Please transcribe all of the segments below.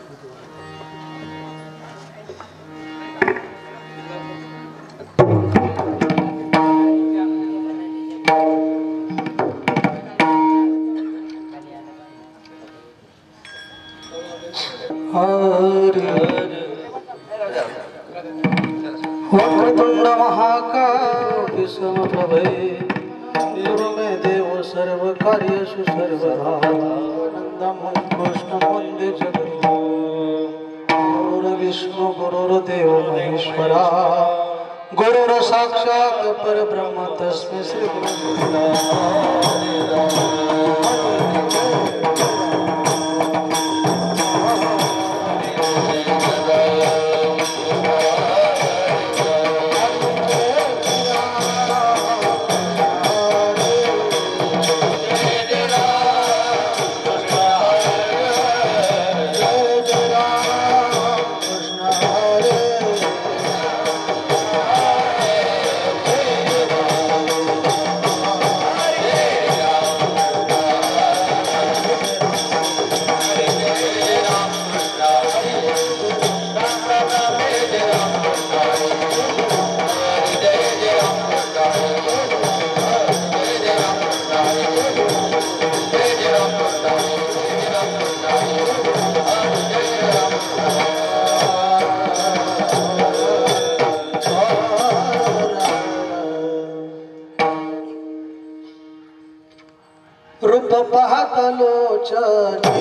वक्रतुंड महाकाय समप्रभे निर्मय देव सर्व कार्येषु सर्वदा नंदमं कृष्णं वन्दे जगद्गुरुं गुरुर्विष्णु गुरुर्देवो महेश्वरा गुरुर्साक्षात् परब्रह्म तस्मै श्री गुरुवे नमः। रूप पहातलोचनी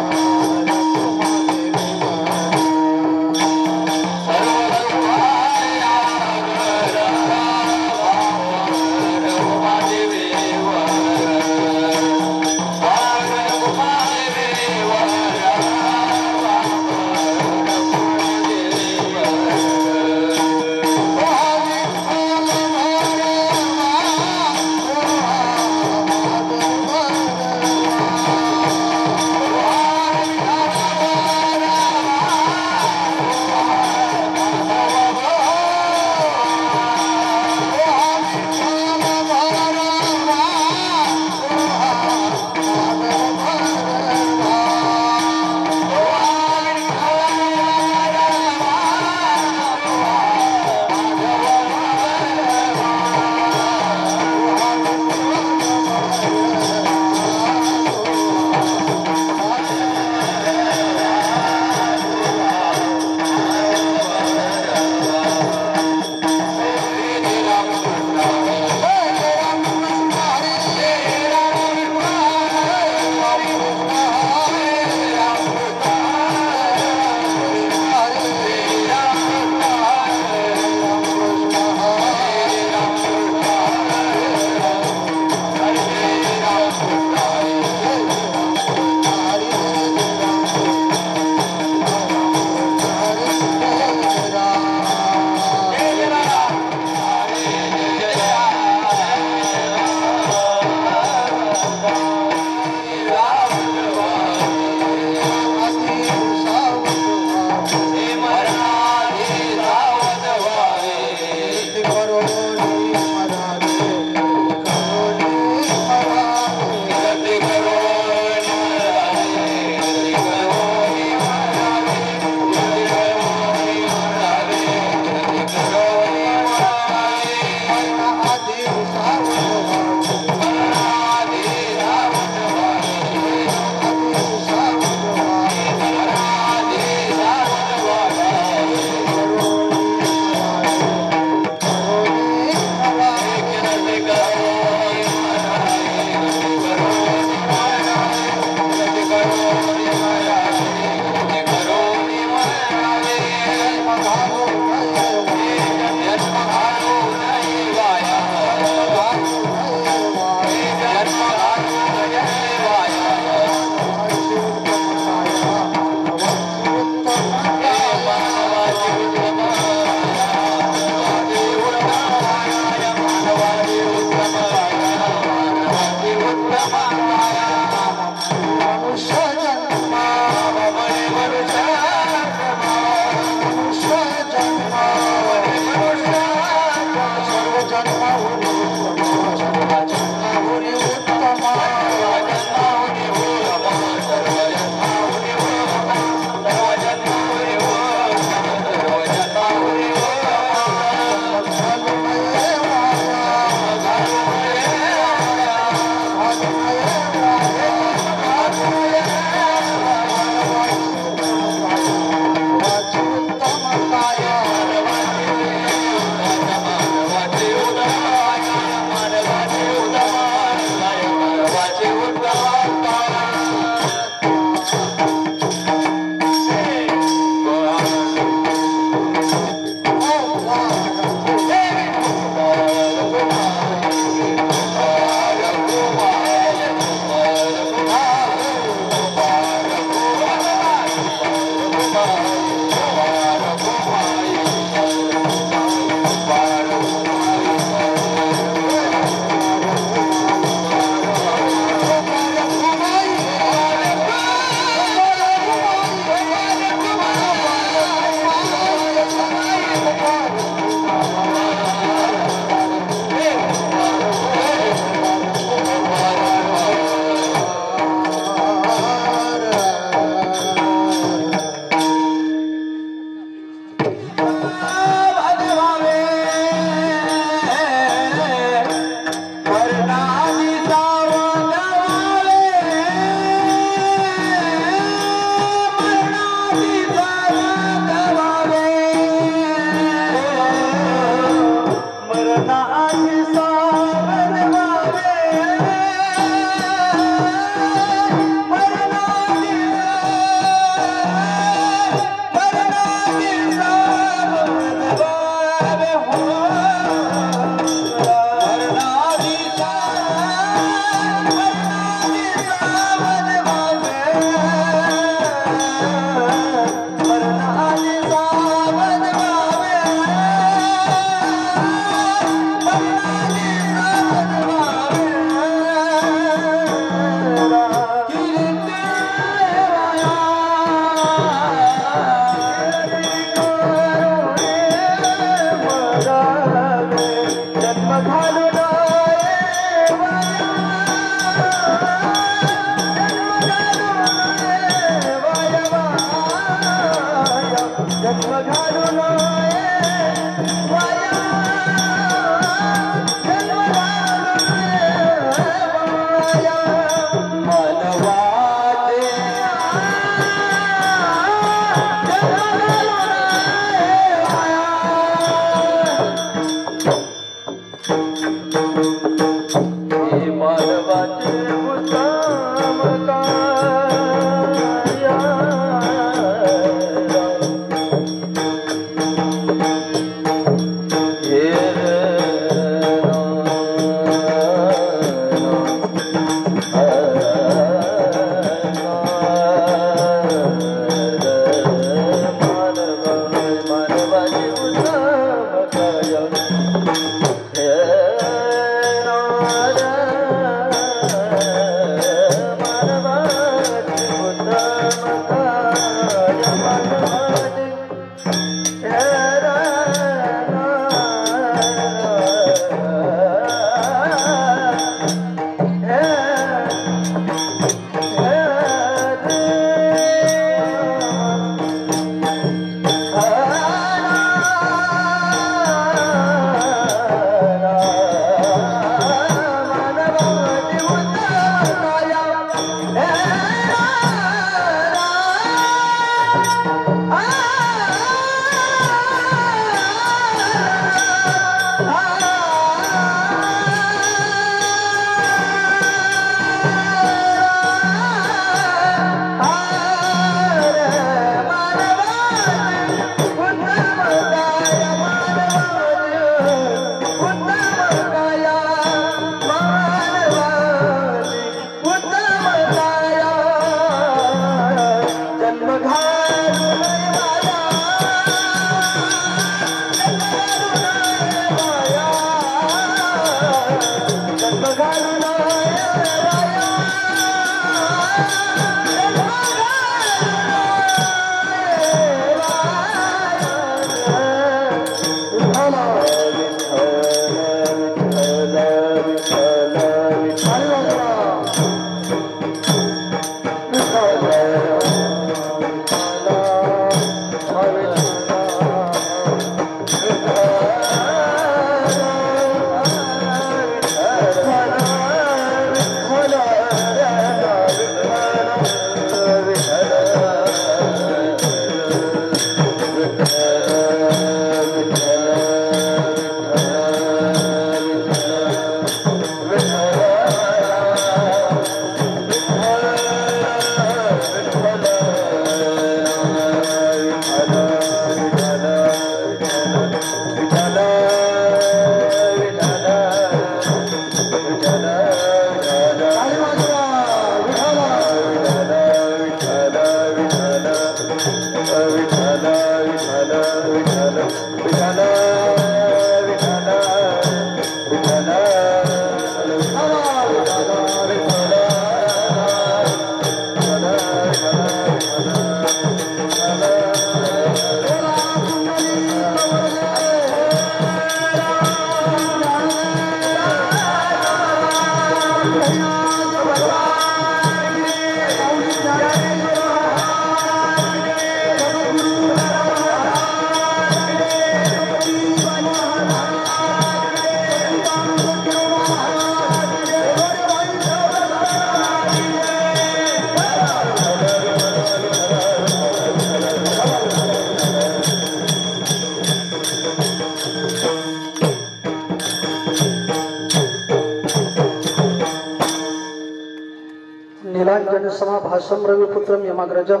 भासं रविपुत्रं यमाग्रजं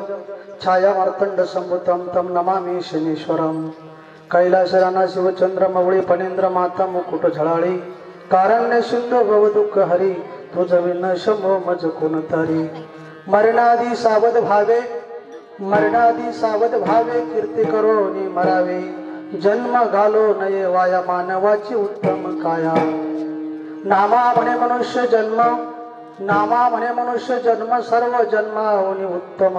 छाया मार्तंड संभूतं तं नमामि शनीश्वरं कैलासराना शिवचंद्र मवळी फणेंद्र माता मुकुट झळाळी कारण्य सिंधू भव दुःख हरी तुझ विन शंभो मज कोण तरी मरणादी सावध भावे कीर्ती करोनी मरावे जन्म घालो नये वाया मानवाची उत्तम काया नामा म्हणे मनुष्य जन्म सर्व जन्माहुनी उत्तम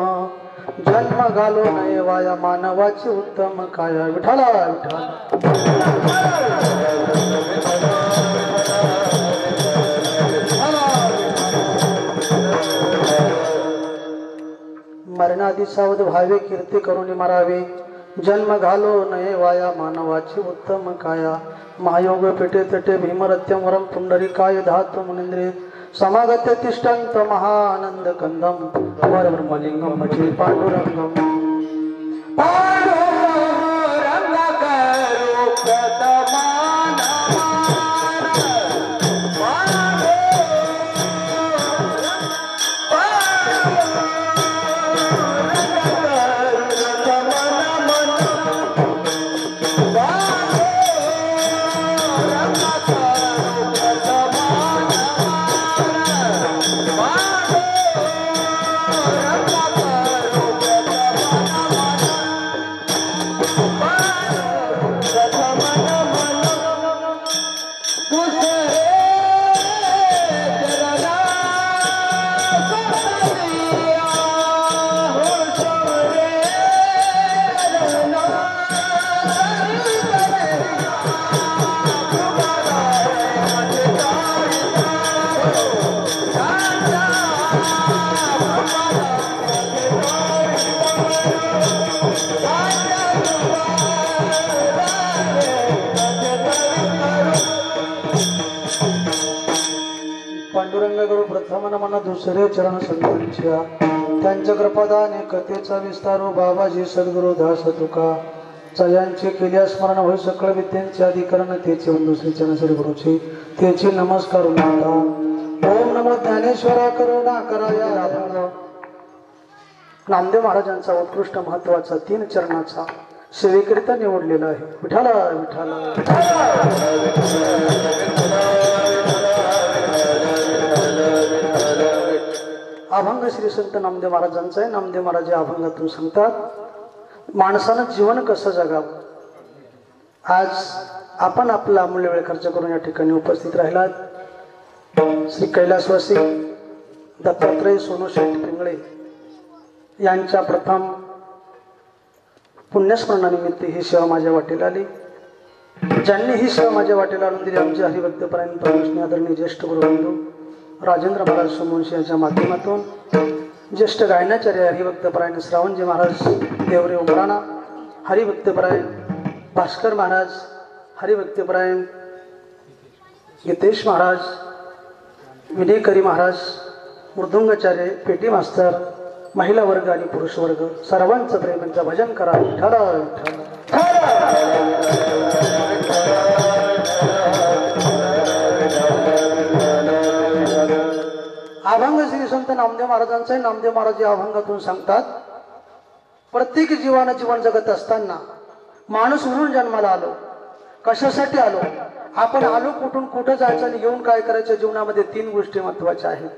जन्म घालो नये वाया मानवाची उत्तम काया विठ्ठला मरणादी सावध भावे कीर्ती करून मरावे जन्म घालो नये वाया मानवाची उत्तम काया महायोग पेटे तटे भीमरत्यं वरं पुंडरीकाय धातु मुनिंद्रे समागत्य तिष्ठन्त महानंद कंदम वर ब्रह्मलिंगम भजे पांडुरंगम दुसरे चरण संतांच्या त्यांच्या कृपादाने कथेचा विस्तारो बाबाजी सद्गुरु दास तुका चयांचे केल्या स्मरण होय सकळ विद्यांचे अधिकरण तेचे दुसरे चरण श्री गुरुचे तेचे नमस्कार माता ओम नमो ज्ञानेश्वरा करुणा कराया नामदेव महाराजांचा उत्कृष्ट महत्वाचा 3 चरणाचा सेवेकरिता निवडलेला आहे विठ्ठला अभंग श्री संत नामदेव महाराजांचा आहे. नामदेव महाराज अभंगातून सांगतात माणसानं जीवन कसं जगावं. आज आपण आपला अमूल्य वेळ खर्च करून या ठिकाणी उपस्थित राहिलात. श्री कैलासवासी दत्तात्रय सोनूशेठ पिंगळे यांच्या प्रथम पुण्यस्मरणानिमित्त ही सेवा माझ्या वाटेला आली. ज्यांनी ही सेवा माझ्या वाटेला आणून दिली आमचे हरिभक्तपरायण परमेश्वर आदरणीय ज्येष्ठ गुरुबंधू राजेंद्र महाराज सोमवंशी यांच्या माध्यमातून ज्येष्ठ गायनाचार्य हरिभक्तपरायण श्रावणजी महाराज देवरे उमराणा, हरिभक्तपरायण भास्कर महाराज, हरिभक्तपरायण गीतेश महाराज, विनयकरी महाराज, मृदुंगाचार्य, पेटी मास्तर, महिला वर्ग आणि पुरुष वर्ग सर्वांचं प्रेमांचं भजन करा. अभंग श्री संत नामदेव महाराजांचा. नामदेव महाराज या अभंगातून सांगतात प्रत्येक जीवानं जीवन जगत असताना माणूस म्हणून जन्माला आलो. कशासाठी आलो? आपण आलो कुठून कुठं जायचं आणि येऊन काय करायचं. जीवनामध्ये 3 गोष्टी महत्वाच्या आहेत.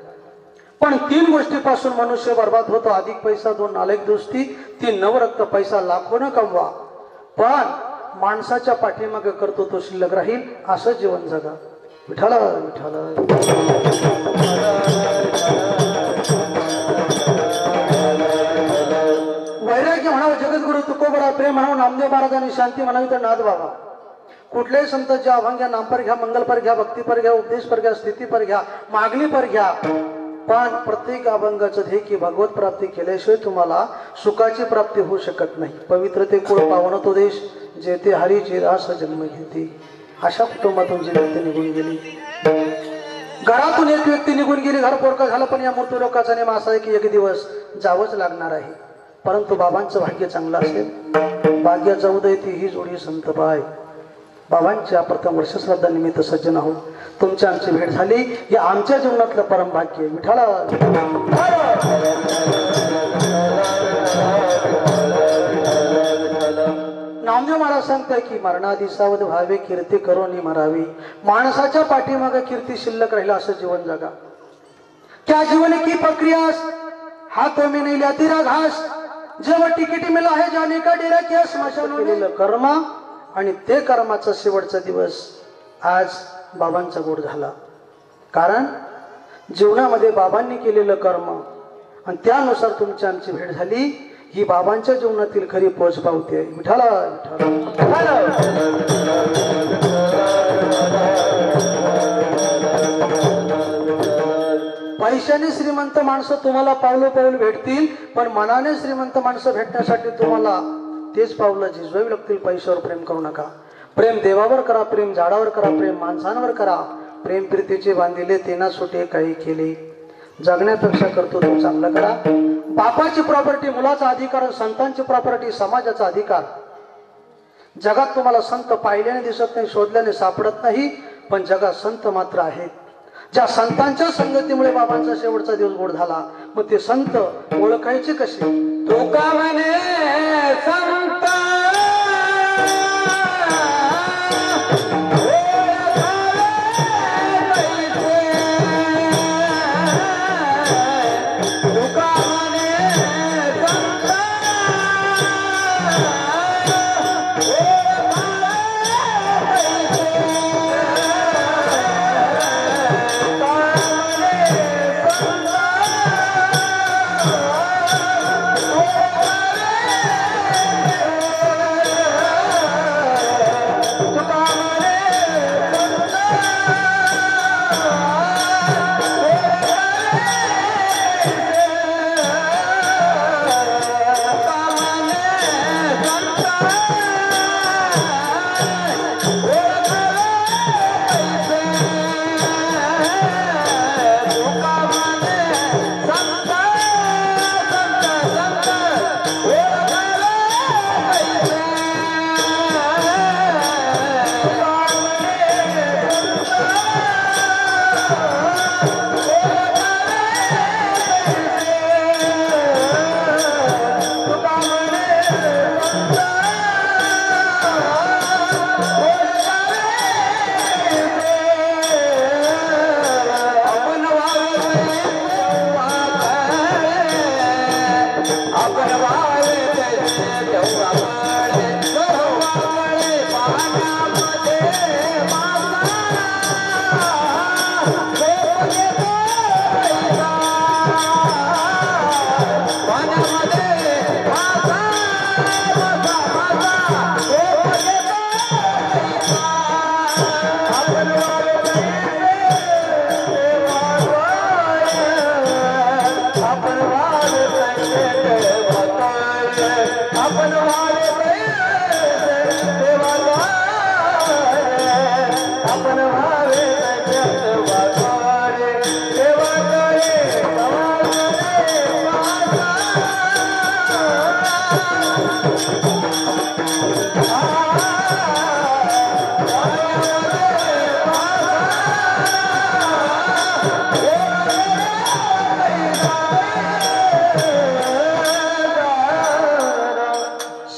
पण 3 गोष्टीपासून मनुष्य बर्बाद होतो. अधिक पैसा, 2 नालायक दोस्ती, 3 नवरक्त पैसा लाखोनं कमवा, पण माणसाच्या पाठीमागे करतो तो शिल्लक राहील असं जीवन जगा. विठ्ठला विठ्ठला. वैराग्य म्हणावं जगद्गुरु तुकोबरा, प्रेम म्हणावं नामदेव महाराजांनी, शांती म्हणावी तर नाथ बाबा. कुठल्याही संतांच्या अभंग घ्या, नामपर घ्या, मंगलपर घ्या, भक्तीपर घ्या, उपदेशपर घ्या, स्थितीपर घ्या, मागणीपर घ्या, पण प्रत्येक अभंगाचं ध्येय की भगवत प्राप्ती केल्याशिवाय तुम्हाला सुखाची प्राप्ती होऊ शकत नाही. पवित्र ते कुळ पावन तो देश, जेथे हरीचे दास जन्म घेते. अशा कुटुंबातून जी व्यक्ती निघून गेली, घरातून एक व्यक्ती निघून गेली, घर पोरका झालं, पण या मृत्यू लोकाचा नेम असा आहे की एक दिवस जावंच लागणार आहे. परंतु बाबांचं भाग्य चांगलं असेल, भाग्याचा उदय ती ही जोडी संत बाय. बाबांच्या प्रथम वर्ष श्राद्धा निमित्त सज्जन आहोत. तुमची आमची भेट झाली, हे आमच्या जीवनातलं परम भाग्य. विठ्ठला सांगताय की मरणादी सावध व्हावे, कीर्ती करोनी मरावी. माणसाच्या पाठीमागे कीर्ती शिल्लक राहिला असं जीवन जगा. क्या जीवन की प्रक्रियास हाथों में नहीं लाती घास. जेव्हा तिकीट मिळालं आहे जाने का डेरा किया स्मशान केलेलं कर्म आणि ते कर्माचा शेवटचा दिवस आज बाबांचा गोड झाला. कारण जीवनामध्ये बाबांनी केलेलं कर्म आणि त्यानुसार तुमची आमची भेट झाली. ही बाबांच्या जीवनातील खरी पोच पावते. विठाला विठाला. पैशाने श्रीमंत माणसं तुम्हाला पावलं पाऊल भेटतील, पण मनाने श्रीमंत माणसं भेटण्यासाठी तुम्हाला तेच पावलं झिजवावी लागतील. पैशावर प्रेम करू नका. प्रेम देवावर करा, प्रेम झाडावर करा, प्रेम माणसांवर करा. प्रेम प्रीतीचे बांधिले तेना सुटे काही केले. जगण्यापेक्षा करतो तो चांगला करा. बापाची प्रॉपर्टी मुलाचा अधिकार, संतांची प्रॉपर्टी समाजाचा अधिकार. जगात तुम्हाला संत पाहिल्याने दिसत नाही, शोधल्याने सापडत नाही, पण जगात संत मात्र आहेत. ज्या संतांच्या संगतीमुळे बाबांचा शेवटचा दिवस गोड झाला. मग ते संत ओळखायचे कसे? तुका म्हणे संत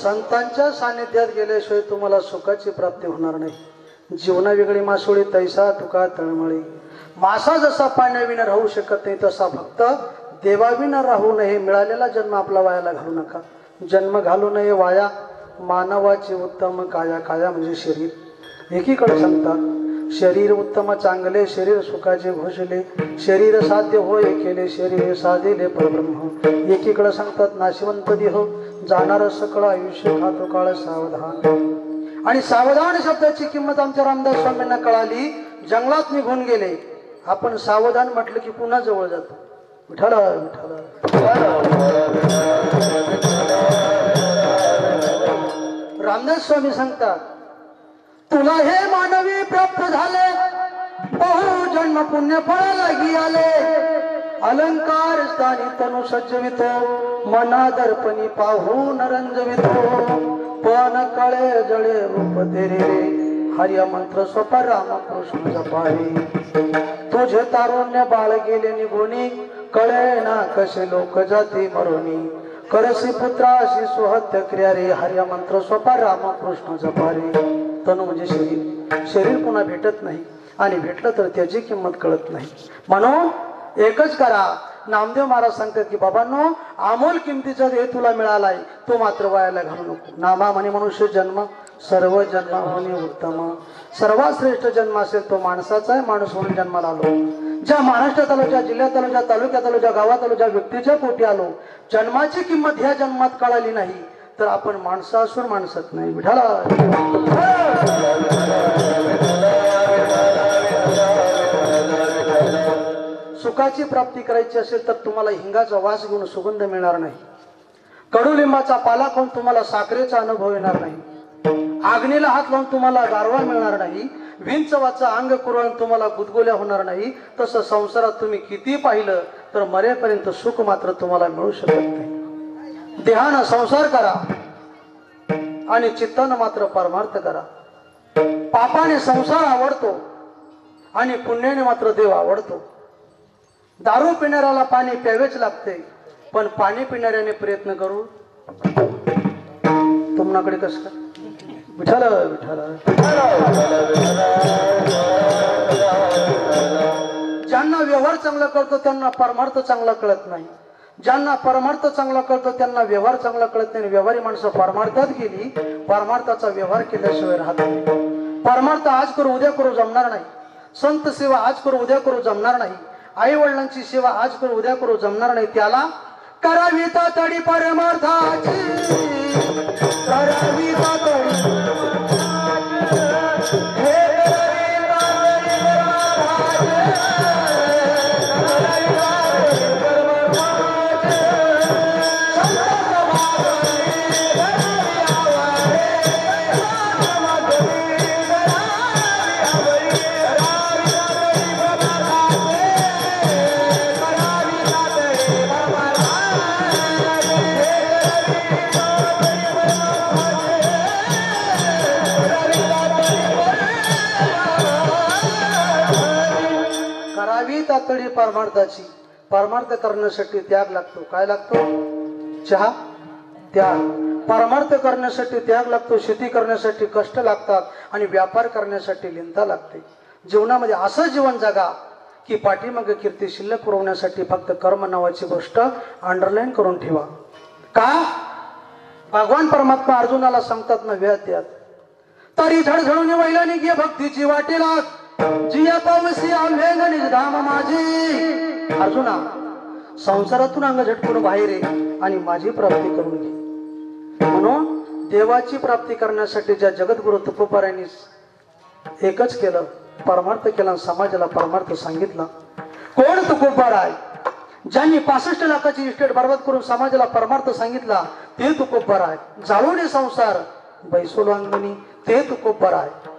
संतांच्या सानिध्यात गेल्याशिवाय तुम्हाला सुखाची प्राप्ती होणार नाही. जीवना वेगळी मासोळी तैसा तुका तळमळी. मासा जसा पाण्याविना राहू शकत नाही तसा भक्त देवाविना राहू नये. मिळालेला जन्म आपला वायाला घालू नका. जन्म घालू नये वाया. मानवाची उत्तम काया. काया म्हणजे शरीर. एकीकडे सांगतात शरीर उत्तम चांगले, शरीर सुखाचे घोषले, शरीर साध्य होय केले, शरीर साधिले परब्रह्म. एकीकडे सांगतात नाशिवंत देह जाणार सकळ आयुष्य खातो काळ सावधान. आणि सावधान शब्दाची किंमत आमच्या रामदास स्वामींना कळाली. जंगलात निघून गेले. आपण सावधान म्हटलं की पुन्हा जवळ जातो. विठ्ठल विठ्ठल. रामदास स्वामी सांगतात तुला हे मानवी प्राप्त झाले, बहु जन्म पुण्य फळ लागी आले. अलंकार स्थानी तनु सज्जवितो, मना दर्पणी पाहून रंजवितो. पण कळे जळे रूप तेरे रे, हरिया मंत्र स्वप रामकृष्ण जपावे. तुझे तारुण्य बाळ गेले निघोनी, कळे ना कसे लोक जाती मरोनी. करसी पुत्राशी स्वहत्य क्रिया रे हर्य मंत्र स्वपा राम कृष्ण जपारे. तनु म्हणजे शरीर, शरीर पुन्हा भेटत नाही आणि भेटलं तर त्याची किंमत कळत नाही. म्हणून एकच करा. नामदेव महाराज सांगतात की बाबांनो, अमोल किमतीचा देह तुला मिळालाय, तो मात्र वायाला घालू नको. नामा म्हणे मनुष्य जन्म सर्व जन्म होणे उत्तम. सर्वात श्रेष्ठ जन्म असेल तो माणसाचा आहे. माणूस म्हणून जन्माला आलो. ज्या महाराष्ट्रात आलो, ज्या जिल्ह्यात आलो, ज्या तालुक्यात आलो, ज्या गावात आलो, ज्या व्यक्तीच्या पोटी आलो, जन्माची किंमत ह्या जन्मात कळाली नाही तर आपण माणसं असून माणसत नाही. विठाला सुखाची प्राप्ती करायची असेल तर तुम्हाला हिंगाचा वास घेऊन सुगंध मिळणार नाही. कडुलिंबाचा पाला खाऊन तुम्हाला साखरेचा अनुभव येणार नाही. आग्नेला हात लावून तुम्हाला गारवा मिळणार नाही. विंचवाचा अंग कुरळून तुम्हाला गुदगुल्या होणार नाही. तसं संसारात तुम्ही किती पाहिलं तर मरेपर्यंत सुख मात्र तुम्हाला मिळू शकत नाही. देहानं संसार करा आणि चित्तानं मात्र परमार्थ करा. पापाने संसार आवडतो आणि पुण्याने मात्र देव आवडतो. दारू पिणाऱ्याला पाणी प्यावेच लागते, पण पाणी पिणाऱ्याने प्रयत्न करू तुम्हाकडे कसं काय? विठाल विठाल. ज्यांना व्यवहार चांगला करतो त्यांना परमार्थ चांगला कळत नाही. ज्यांना परमार्थ चांगला कळतो त्यांना व्यवहार चांगला कळत नाही. व्यवहारी माणसं परमार्थात गेली, परमार्थाचा व्यवहार केल्याशिवाय राहत नाही. परमार्थ आज करू उद्या करू जमणार नाही. संत सेवा आज करू उद्या करू जमणार नाही. आई वडिलांची सेवा आज करू उद्या करू जमणार नाही. त्याला करावी तातडी परमार्थाची, करावी तातडी तातडी परमार्थाची. परमार्थ करण्यासाठी त्याग लागतो. काय लागतो? चहा त्याग. परमार्थ करण्यासाठी त्याग लागतो. शेती करण्यासाठी कष्ट लागतात आणि व्यापार करण्यासाठी लिंता लागते. जीवनामध्ये असं जीवन जगा की पाठीमागे कीर्ती शिल्लक पुरवण्यासाठी फक्त कर्म नावाची गोष्ट अंडरलाईन करून ठेवा. का? भगवान परमात्मा अर्जुनाला सांगतात ना वेळात तरी झडझडून वैलानी घे भक्तीची वाटेला जिया पावसी आम्हेंग निजधाम माझी. अर्जुना, संसारातून अंग झटकून बाहेर ये आणि माझी प्राप्ती करून घे. म्हणून देवाची प्राप्ती करण्यासाठी ज्या जगद्गुरु तुकोबारायांनी एकच केलं, परमार्थ केला. समाजाला परमार्थ सांगितला. कोण तुकोबार आहे? ज्यांनी 65 लाखाची इस्टेट बर्बाद करून समाजाला परमार्थ सांगितला ते तुकोबार आहे. जाळून संसार बैसोलांगणी ते तुकोबार आहे.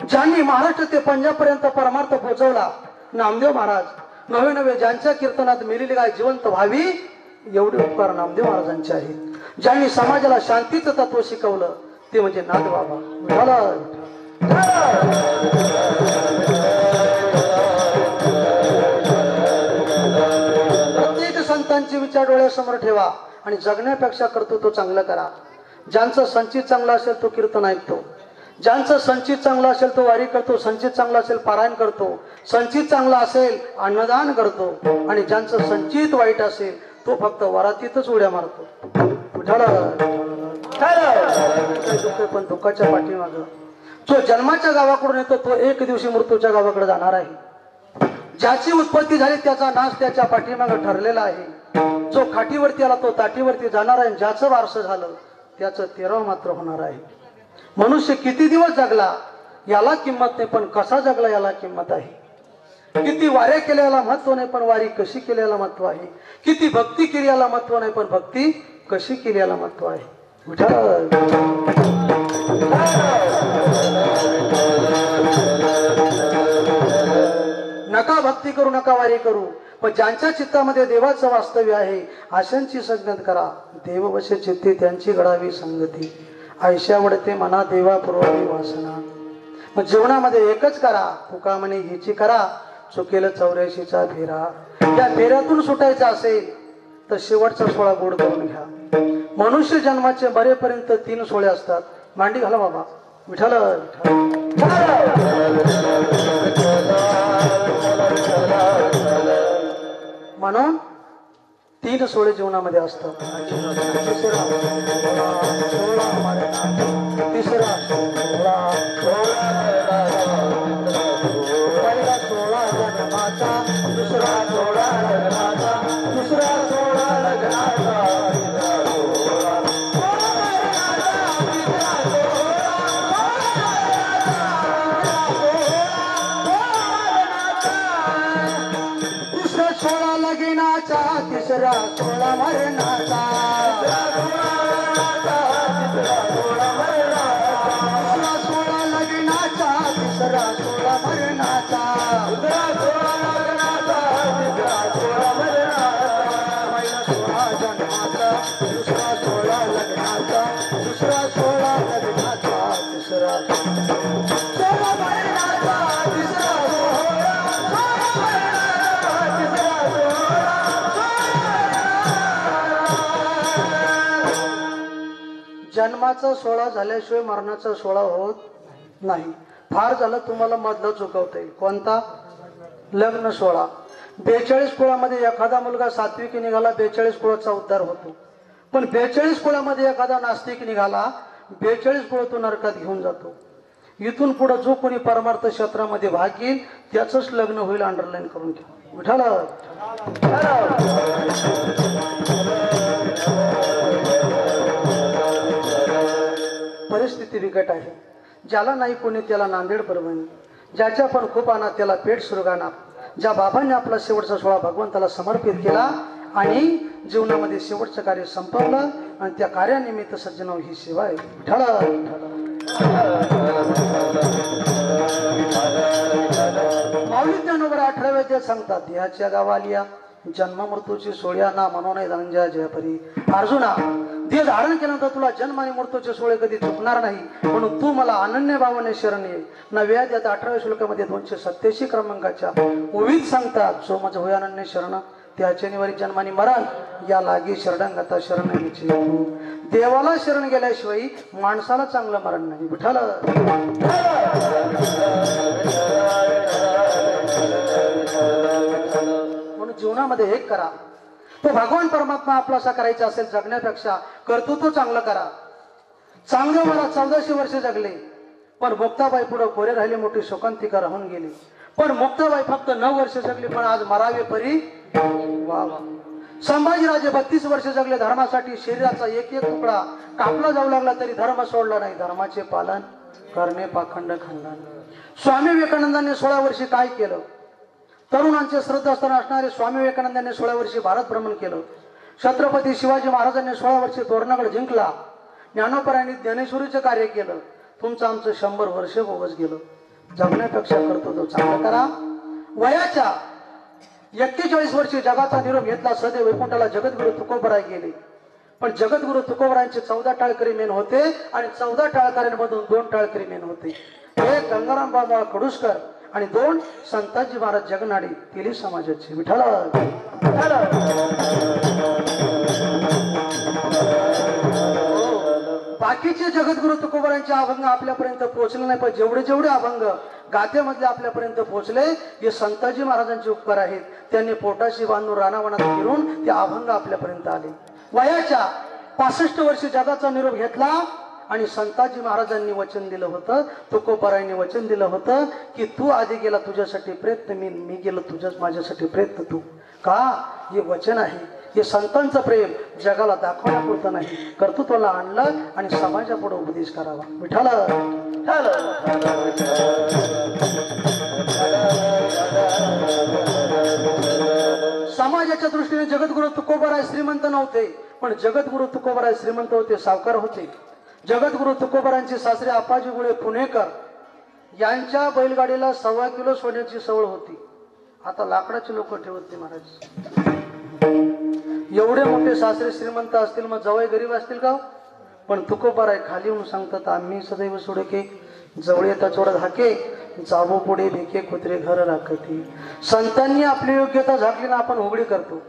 ज्यांनी महाराष्ट्र ते पंजाब पर्यंत परमार्थ पोहोचवला नामदेव महाराज. नवे नवे ज्यांच्या कीर्तनात मेलेली गाय जिवंत व्हावी एवढे उपकार नामदेव महाराजांचे आहेत. ज्यांनी समाजाला शांतीचं तत्व शिकवलं ते म्हणजे नाथबाबा. प्रत्येक संतांचे विचार डोळ्यासमोर ठेवा आणि जगण्यापेक्षा करतो तो चांगला करा. ज्यांचं संचित चांगला असेल तो कीर्तन ऐकतो. ज्यांचं संचित चांगला असेल तो वारी करतो. संचित चांगला असेल पारायण करतो. संचित चांगला असेल अन्नदान करतो. आणि ज्यांचं संचित वाईट असेल तो फक्त वरातीतच उड्या मारतो. पण दुःखाच्या पाठीमाग जो जन्माच्या गावाकडून येतो तो एक दिवशी मृत्यूच्या गावाकडे जाणार आहे. ज्याची उत्पत्ती झाली त्याचा नाश त्याच्या पाठीमाग ठरलेला आहे. जो खाटीवरती आला तो ताटीवरती जाणार आहे. ज्याचं वारस झालं त्याचं 13 मात्र होणार आहे. मनुष्य किती दिवस जगला याला किंमत नाही, पण कसा जगला याला किंमत आहे. किती वाऱ्या केल्याला महत्व नाही, पण वारी कशी केल्याला महत्व आहे. किती भक्ती केली याला महत्व नाही, पण भक्ती कशी केली याला महत्व आहे. नका भक्ती करू, नका वारी करू, पण ज्यांच्या चित्तामध्ये देवाचं वास्तव्य आहे अशांची संगत करा. देववश चित्ती त्यांची घडावी संगती. आयशा वडते मना देवा पुरवावी वासना. मग जीवनामध्ये एकच करा. तुका म्हणे हिची करा चुकेल 84चा फेरा. त्या फेऱ्यातून सुटायचं असेल तर शेवटचा सोहळा गोड करून घ्या. मनुष्य जन्माचे बरेपर्यंत 3 सोहळे असतात. मांडी घाला बाबा. विठाल म्हणून 3 सोहळे जीवनामध्ये असतात. तिसरा पहिला सोहळा जन्माचा, दुसरा सोहळा लग्नाचा, दुसरा सोहळा लग्नाचा, तिसरा सोहळा लगीनाचा, तिसरा सोहळा मरणाचा, तिसरा सोहळा लगीनाचा, तिसरा सोहळा मरणाचा, तिसरा सोहळा लग्नाचा, तिसरा सोहळा मरणाचा, पहिला सोहळा जन्माचा, दुसरा सोहळा लग्नाचा, दुसरा सोहळा लग्नाचा, तिसरा सोहळा मरणाचा, तिसरा सोहळा जन्माचा सोहळा झाल्याशिवाय मरणाचा सोहळा होत नाही. फार झालं तुम्हाला मधलं चुकवता येईल. कोणता? लग्न सोहळा. 42 कुळामध्ये एखादा मुलगा सात्विकी निघाला, 42 कुळाचा उद्धार होतो. पण 42 कुळामध्ये एखादा नास्तिक निघाला, 42 कुळ तो नरकात घेऊन जातो. इथून पुढे जो कोणी परमार्थ क्षेत्रामध्ये भाग घेईल त्याचंच लग्न होईल. अंडरलाईन करून घ्या. विठाल परिस्थिती बिकट आहे. ज्याला नाही कोणी त्याला नांदेड परभणी, ज्याच्या पण खूप आणा त्याला पेट सुरगाणा. ज्या बाबांनी आपला शेवटचा सोहळा भगवंताला समर्पित केला आणि जीवनामध्ये शेवटचं कार्य संपवलं आणि त्या कार्यानिमित्त सज्जनाव ही सेवा आहे. विठाल माऊली ज्ञानोबर 18व्या अध्यायात सांगतात, देहाच्या गावालिया जन्म मृत्यूची सोहळ्या ना म्हणून धनंजय जयपरी. अर्जुना, देह धारण केल्यानंतर तुला जन्म आणि मृत्यूचे सोहळे कधी चुकणार नाही. म्हणून तू मला अनन्य भावाने शरण ये. 9व्या अध्यायात 18व्या श्लोकामध्ये 287 क्रमांकाच्या ओवीत सांगतात, जो माझं होय अनन्य शरण त्याचे निवारी जन्मानी मरण या लागी शरणांगता शरण तू. देवाला शरण गेल्याशिवाय माणसाला चांगलं मरण नाही. विठाल म्हणून जीवनामध्ये एक करा. तो भगवान परमात्मा आपलासा करायचा असेल जगण्यापेक्षा कर्तृत्व चांगलं करा. चांगलं मला 1400 वर्ष जगले, पण मुक्ताबाई पुढे कोरे राहिले, मोठी शोकांतिका राहून गेली. पण मुक्ताबाई फक्त 9 वर्ष जगली, पण आज मरावे परी वा वा. संभाजीराजे 32 वर्ष जगले धर्मासाठी. शरीराचा एक एक तुकडा कापला जाऊ लागला तरी धर्म सोडला नाही. धर्माचे पालन करणे पाखंड खंडन. स्वामी विवेकानंदांनी 16 वर्षी काय केलं? तरुणांचे श्रद्धास्थान असणारे स्वामी विवेकानंदांनी 16 वर्षी भारत भ्रमण केलं. छत्रपती शिवाजी महाराजांनी 16 वर्षी तोरणागड जिंकला. ज्ञानोबरायांनी ज्ञानेश्वरीचं कार्य केलं. तुमचं आमचं 100 वर्ष बोगस गेलं. जगण्यापेक्षा करतो तो चांगला करा. वयाच्या 41 वर्षी जगाचा निरोप घेतला. सदैव वैकुंठाला जगद्गुरु तुकोबराय गेले. पण जगद्गुरु तुकोबरायांचे 14 टाळकरी मेन होते आणि 14 टाळकऱ्यांमधून 2 टाळकरी मेन होते. एक गंगाराम बाबा कडुसकर आणि 2 संताजी महाराज जगनाडी तेली समाजाचे. विठाल बाकीचे जगद्गुरु तुकोबरायांचे अभंग आपल्यापर्यंत पोहोचले नाही, पण जेवढे जेवढे अभंग गाथेमधले आपल्यापर्यंत पोहोचले हे संताजी महाराजांचे उपकार आहेत. त्यांनी पोटाशी बांधून रानावनात फिरून ते अभंग आपल्यापर्यंत आले. वयाच्या 65 वर्षी जगाचा निरोप घेतला आणि संताजी महाराजांनी वचन दिलं होतं, तुकोबरायांनी वचन दिलं होतं की तू आधी गेला तुझ्यासाठी प्रयत्न मी गेलो तुझ्याच माझ्यासाठी प्रयत्न तू. का? हे वचन आहे. हे संतांचं प्रेम जगाला दाखवण्यापुरतं नाही, कर्तृत्वाला आणलं आणि समाजा पुढे उपदेश करावा. विठाल समाजाच्या दृष्टीने जगद्गुरु तुकोबराय श्रीमंत नव्हते, पण जगद्गुरु तुकोबराय श्रीमंत होते, सावकार होते. जगद्गुरु तुकोबरायांचे सासरे आप्पाजी गुळे पुणेकर यांच्या बैलगाडीला 1.25 किलो सोन्याची सवळ होती. आता लाकडाचे लोक ठेवत नाही महाराज. एवढे मोठे सासरे श्रीमंत असतील, मग जवळ गरीब असतील का? पण तुकोबराय खाली येऊन सांगतात, आम्ही सदैव सोडके जवळ येता चोडत हाके जावो पुढे भेके कुत्रे घर राखती. संतांनी आपली योग्यता झाकली ना आपण उघडी करतो.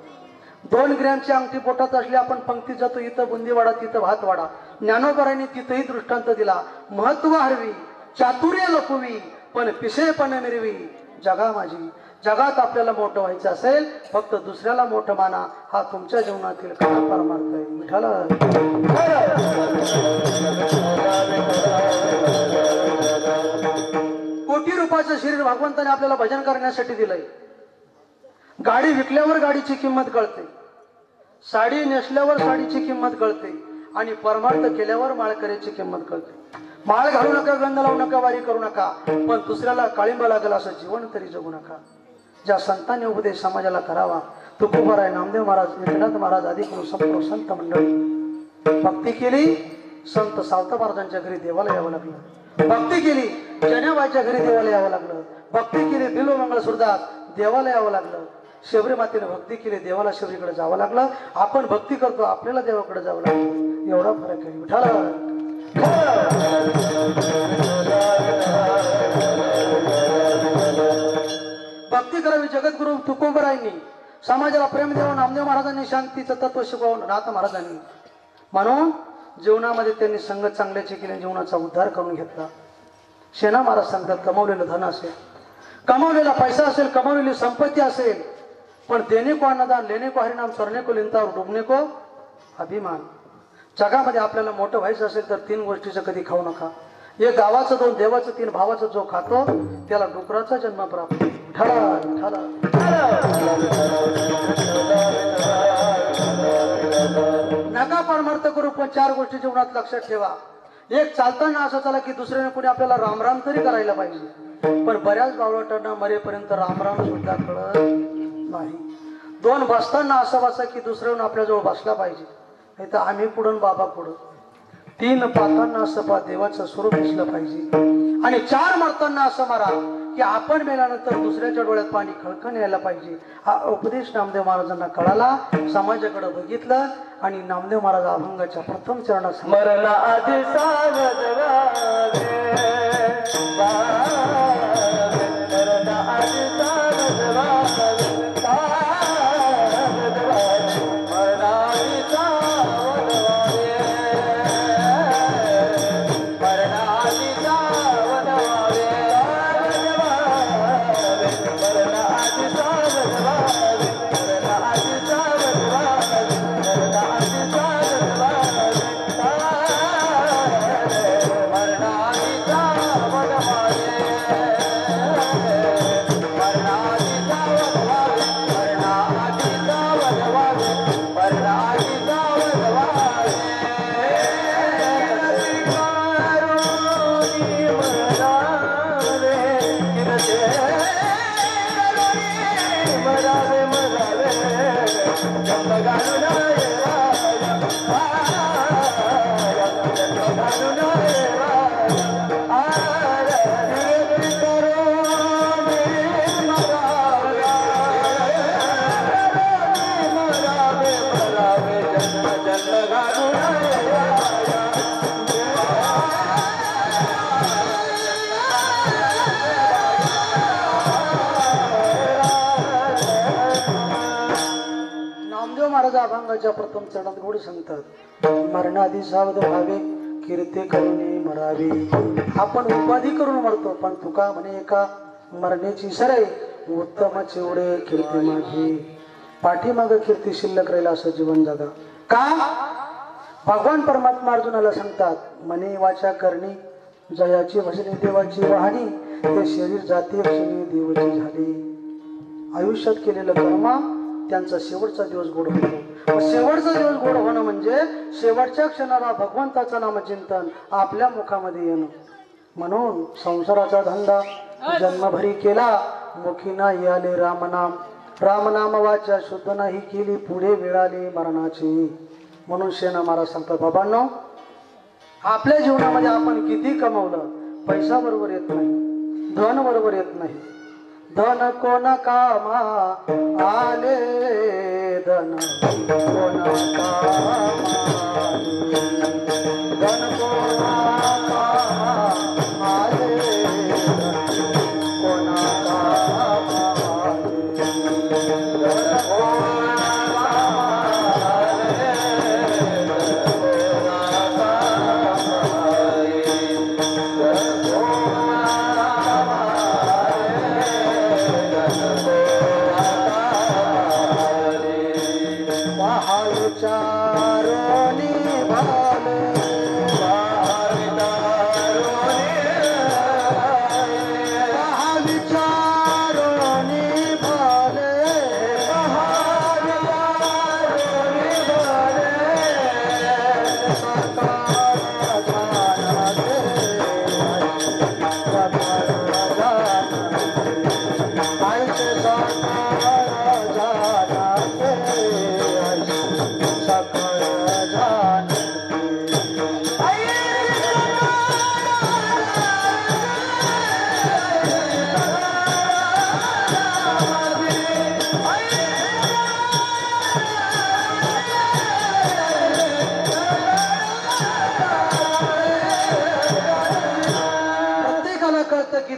2 ग्रॅमची अंगठी पोटात असली आपण पंक्ती जातो, इथं बुंदीवाडा तिथं भातवाडा. ज्ञानोबरांनी तिथंही दृष्टांत दिला. महत्व हरवी चातुर्य लपवी पण पिसेपण मिरवी जगा माझी. जगात आपल्याला मोठं व्हायचं असेल फक्त दुसऱ्याला मोठं माना. हा तुमच्या जीवनातील खरा परमार्थ आहे. विठाला कोटी रुपयाचं शरीर भगवंताने आपल्याला भजन करण्यासाठी दिलंय. गाडी विकल्यावर गाडीची किंमत कळते, साडी नेसल्यावर साडीची किंमत कळते आणि परमार्थ केल्यावर माळकऱ्याची किंमत कळते. माळ घालू नका, गंध लावू नका, वारी करू नका, पण दुसऱ्याला काळिंबा लागेल असं जीवन तरी जगू नका. ज्या संतांनी उपदेश समाजाला करावा, तुकोबाराय, नामदेव महाराज, एकनाथ महाराज आदी करून संपूर्ण संत मंडळी भक्ती केली. संत सावता महाराजांच्या घरी देवाला यावं लागलं. भक्ती केली जनाबाईच्या घरी देवाला यावं लागलं. भक्ती केली बिल्वमंगळ सुरदास देवाला यावं लागलं. शबरी मातेने भक्ती केली देवाला शबरीकडे जावं लागलं. आपण भक्ती करतो आपल्याला देवाकडे जावं लागलं. एवढा फरक आहे. विठाला भक्ती करावी. जगद्गुरु तुकोबरायांनी समाजाला प्रेम देऊन नामदेव महाराजांनी शांतीचं तत्व शिकवून नाथ महाराजांनी म्हणून जीवनामध्ये त्यांनी संगत चांगल्याची केली, जीवनाचा उद्धार करून घेतला. शेना महाराज सांगतात कमावलेलं धन असेल, कमावलेला पैसा असेल, कमावलेली संपत्ती असेल, पण देणे को अन्नदान, लेणे को हरिनाम, चरणे को लिंता, डुबणे को अभिमान. जगामध्ये आपल्याला मोठं व्हायचं असेल तर 3 गोष्टीचं कधी खाऊ नका. 1 गावाचं, 2 देवाचं, 3 भावाचं. जो खातो त्याला डुकराचा जन्म प्राप्त. नका परमार्थ करू, पण 4 गोष्टी जीवनात लक्षात ठेवा. 1 चालताना असं चला की दुसऱ्याने कोणी आपल्याला रामराम तरी करायला पाहिजे, पण बऱ्याच बावळटांना मरेपर्यंत रामराम सुद्धा कळत नाही. 2 बसताना असं बसा की दुसऱ्याहून आपल्याजवळ बसला पाहिजे, नाही तर आम्ही पुढून बाबा पुढं. 3 पाहताना असं पहा देवाचं स्वरूप दिसलं पाहिजे. आणि 4 मरताना असं मारा की आपण मेल्यानंतर दुसऱ्याच्या डोळ्यात पाणी खळखळ यायला पाहिजे. हा उपदेश नामदेव महाराजांना कळाला. समाजाकडे बघितलं आणि नामदेव महाराज अभंगाच्या प्रथम चरणात मरला आधी सावध व्हावे, मरला आधी सावध व्हावे, सावध व्हावे, मरला आधी सावध व्हावे, मरला आधी सावध व्हावे, मरला आधी सावध व्हावे, मरला आधी सावध व्हावे, मरला आधी सावध व्हावे, मरला आधी सावध व्हावे, मरला आधी सावध व्हावे, मरला आधी सावध व्हावे, मरला आधी सावध व्हावे. मरावे मरावे जन्म घालून नामदेव महाराज अभंगाच्या प्रथम चरणात गोडी सांगतात मरणाधी सावध व्हावे, कीर्ती करुणी मरावी. आपण उपाधी करून मरतो, पण तुका म्हणे एका मरण्याची सराई उत्तम चिवडे कीर्ती माझी. पाठीमाग कीर्ती शिल्लक राहील असं जीवन जगा. का? भगवान परमात्मा अर्जुनाला सांगतात मने वाचा करणी जयाची भजनी देवाची वाहणी, ते शरीर जाती क्षणी देवाची झाली. आयुष्यात केलेलं कर्म त्यांचा शेवटचा दिवस गोड होतो. शेवटचा दिवस गोड होणं म्हणजे शेवटच्या क्षणाला भगवंताचं नामचिंतन आपल्या मुखामध्ये येणं. म्हणून संसाराचा धंदा जन्मभरी केला, मुखी नाही आले रामनाम, रामनाम वाचा शुद्ध नाही केली, पुढे वेळाली मरणाची. म्हणून शेना महाराज सांगतात बाबांनो, आपल्या जीवनामध्ये आपण किती कमवलं, पैसा बरोबर येत नाही, धन बरोबर येत नाही. धन कोण कामा आले, धन कोण कामा आले, धन कोण कामा आले, कोण कामा आले, धन कोण कामा विचारोनी भाले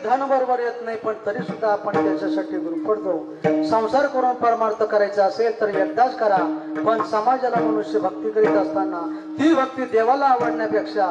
धन बरोबर येत नाही, पण तरी सुद्धा आपण त्याच्यासाठी गुरफडतो. संसार करून परमार्थ करायचा असेल तर एकदाच करा, पण समाजाला मनुष्य भक्ती करीत असताना ती भक्ती देवाला आवडण्यापेक्षा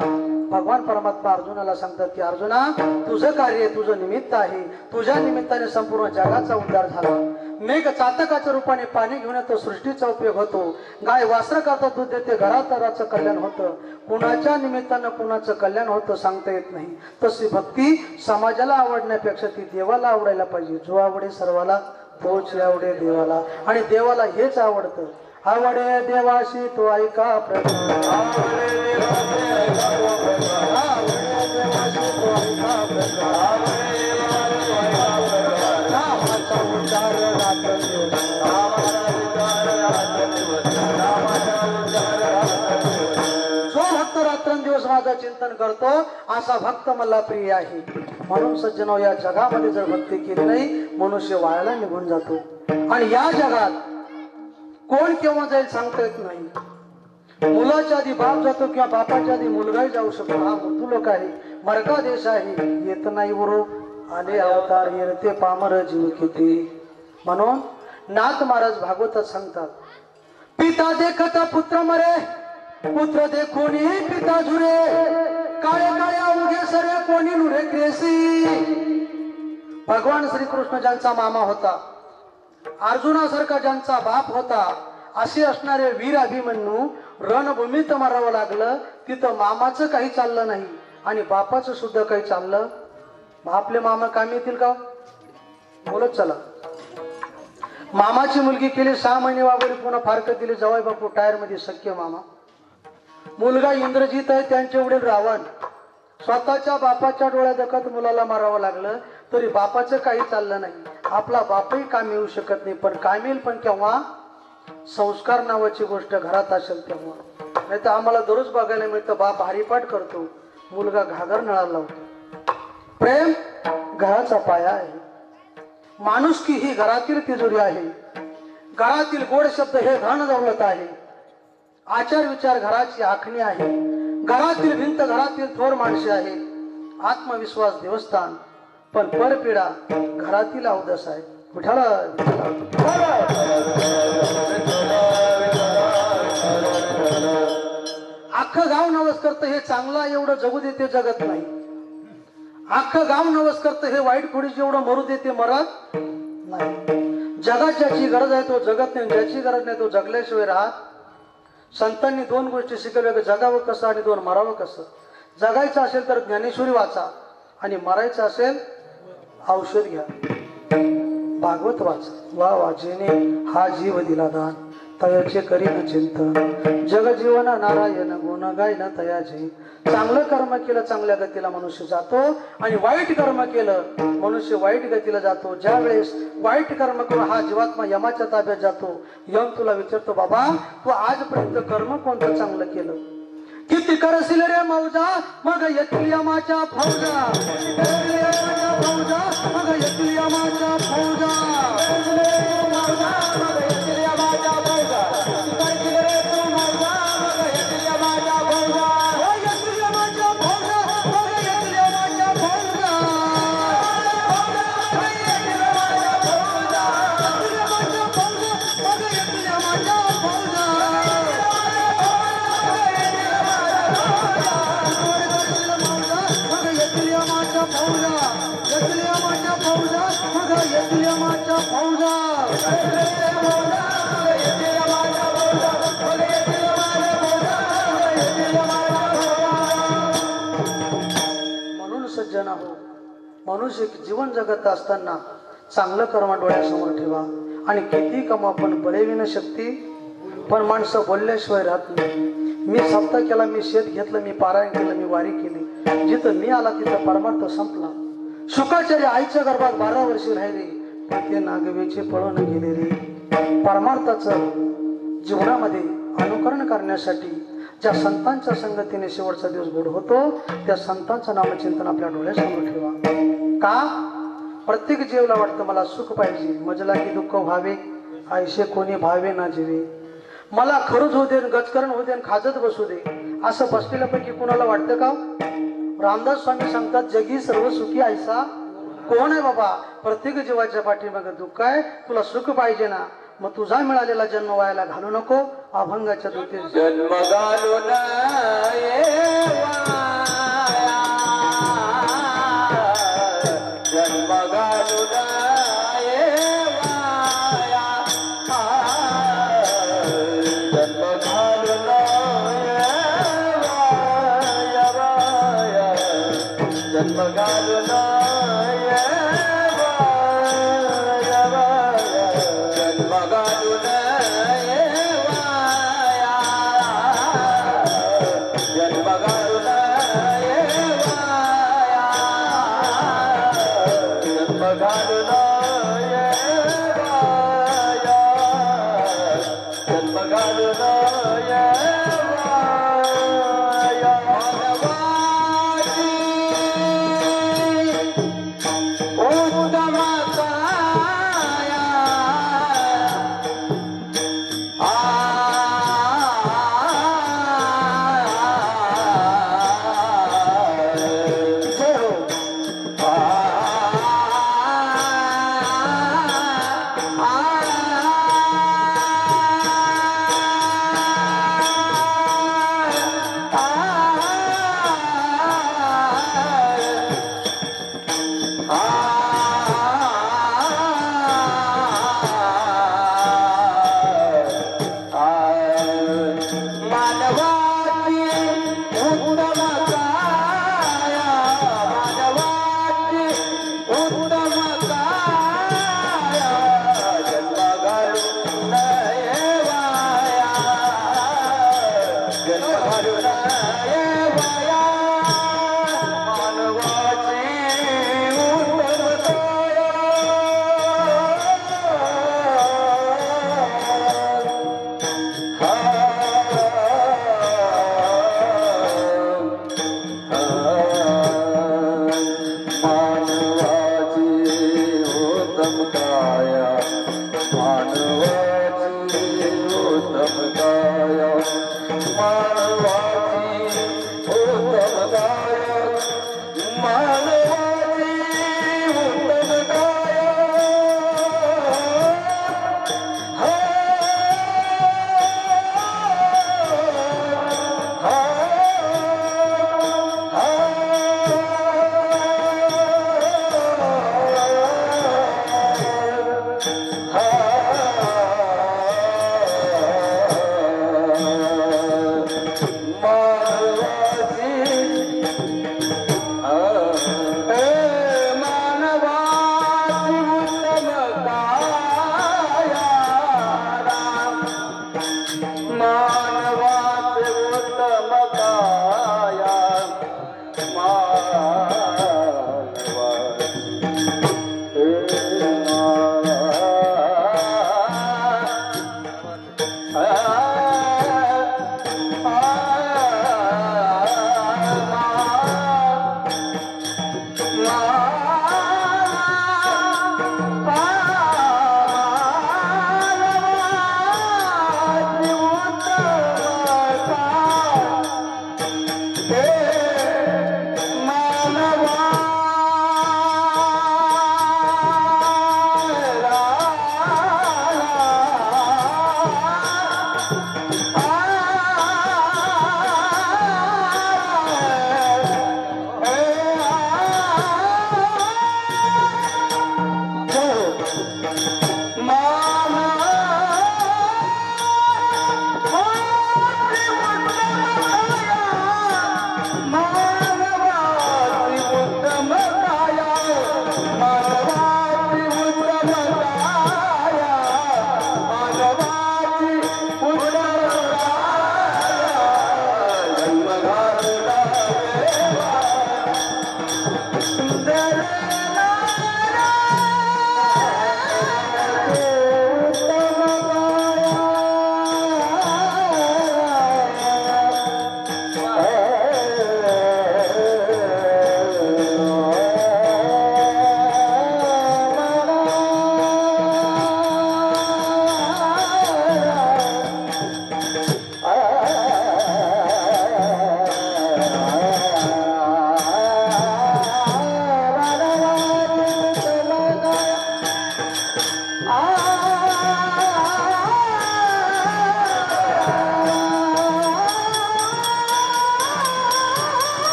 भगवान परमात्मा अर्जुनाला सांगतात की अर्जुना, तुझं कार्य तुझं निमित्त आहे, तुझ्या निमित्ताने संपूर्ण जगाचा उद्धार झाला. मेघ चातकाच्या रूपाने पाणी घेऊन येतो, सृष्टीचा उपयोग होतो. गाय वासर करता दूध देते, घरातराचं कल्याण होतं. कुणाच्या निमित्तानं कुणाचं कल्याण होतं सांगता येत नाही. तशी भक्ती समाजाला आवडण्यापेक्षा ती देवाला आवडायला पाहिजे. जो आवडे सर्वाला तोच आवडे देवाला, आणि देवाला हेच आवडतं. आवडे देवाशी तो ऐका प्रभू, आवडे देवाशी तो ऐका प्रभू, जो भक्त रात्रंदिवस माझा चिंतन करतो असा भक्त मला प्रिय आहे. म्हणून सज्जनो, या जगामध्ये जर भक्ती केली नाही मनुष्य वायाला निघून जातो. आणि या जगात कोण केव्हा जाईल सांगता येत नाही. मुलाच्या आधी बाप जातो किंवा बापाच्या आधी मुलगाही जाऊ शकतो. हा मृत्यूलोक आहे, मरका देश आहे. येत नाही उरो आले अवतार, येते पामर जीव किती. म्हणून नाथ महाराज भागवतात सांगतात, पिता देखता पुत्र मरे, पुत्र देखोनी पिता झुरे, काळे काळे अवघे सरे कोणी नुरे क्रेसी. भगवान श्रीकृष्ण ज्यांचा मामा होता, अर्जुनासारखा ज्यांचा बाप होता, असे असणारे वीर अभिमन्यू रणभूमीत मरावं लागलं. तिथं मामाचं काही चाललं नाही आणि बापाचं सुद्धा काही चाललं. आपले मामा कामी येतील का? बोलत चला. मामाची मुलगी केली 6 महिने वागवली, पुन्हा फारकत दिली. जवाई बापू टायर मध्ये सख्य मामा. मुलगा इंद्रजित आहे, त्यांचे वडील रावण. स्वतःच्या बापाच्या डोळ्या देखत मुलाला मारावं लागलं तरी बापाचं काही चाललं नाही. आपला बापही कामी येऊ शकत नाही. पण कामी येईल पण केव्हा? संस्कार नावाची गोष्ट घरात असेल तेव्हा. नाही तर आम्हाला दररोज बघायला मिळतं, बाप हरिपाठ करतो, मुलगा घागर नळाला लावतो. प्रेम घराचा पाया आहे. माणुसकी ही घरातील तिजोरी आहे. घरातील गोड शब्द हे धन दौलत आहे. आचार विचार घराची आखणी आहे. घरातील भिंत घरातील थोर माणसे आहे. आत्मविश्वास देवस्थान, पण परपीडा घरातील अवदस आहे. विठ्ठल अख्खं गाव नवस करतं हे चांगला एवढं जगू देते जगत नाही. अख्खं गाव नवस करतं हे वाईट खोडी जेवढं मरू देते मरत नाही. जगात ज्याची गरज आहे तो जगत नाही, ज्याची गरज नाही तो जगल्याशिवाय राहत. संतांनी 2 गोष्टी शिकवल्या, जगावं कसं आणि 2 मरावं कसं. जगायचं असेल तर ज्ञानेश्वरी वाचा आणि मरायचं असेल औषध घ्या, भागवत वाचा. वा वा, जेने हा जीव दिला दान, तयाचे करीन चिंतन. जग जीवन नारायण गुण गायन तयाचे. चांगलं कर्म केलं चांगल्या गतीला मनुष्य जातो, आणि वाईट कर्म केलं मनुष्य वाईट गतीला जातो. ज्या वेळेस वाईट कर्म करून हा जीवात्मा यमाच्या ताब्यात जातो, यम तुला विचारतो, बाबा तू आजपर्यंत कर्म कोणतं चांगलं केलं? किती करशील रे मौजा, मग येतील यमाच्या फौजा. मग येतील यमाच्या फौजा. फौजा हो, मनुष्य जीवन जगत असताना चांगलं कर्म डोळ्यासमोर ठेवा. आणि किती कमा पण बळेविन शक्ती, पण माणसं बोलल्याशिवाय राहत नाही. मी सप्ताह केला, मी शेत घेतलं, मी पारायण केलं, मी वारी केली, जिथं मी आला तिथं परमार्थ संपला. शुकाचार्य आईच्या गर्भात 12 वर्षे राहिले, पण ते नागवेचे पळून गेले रे. परमार्थाचं जीवनामध्ये अनुकरण करण्यासाठी ज्या संतांच्या संगतीने शेवटचा दिवस गोड होतो, त्या संतांचं नामचिंतन आपल्या डोळ्यासमोर ठेवा. का? प्रत्येक जीवला वाटतं मला सुख पाहिजे, मजला की दुःख व्हावे, आयशे कोणी भावे ना जीवे. मला खरंच होऊ दे, गजकरण होऊ दे, खाजत बसू दे, असं बसलेल्यापैकी कुणाला वाटतं का? रामदास स्वामी सांगतात, जगी सर्व सुखी ऐसा कोण आहे बाबा? प्रत्येक जीवाच्या पाठीमागे दुःख आहे. तुला सुख पाहिजे ना, मग तुझा मिळालेला जन्म व्हायला घालू नको. अभंगाच्या दूते जन्म घालू जन्म घालू जन्म घालू जन्म घालू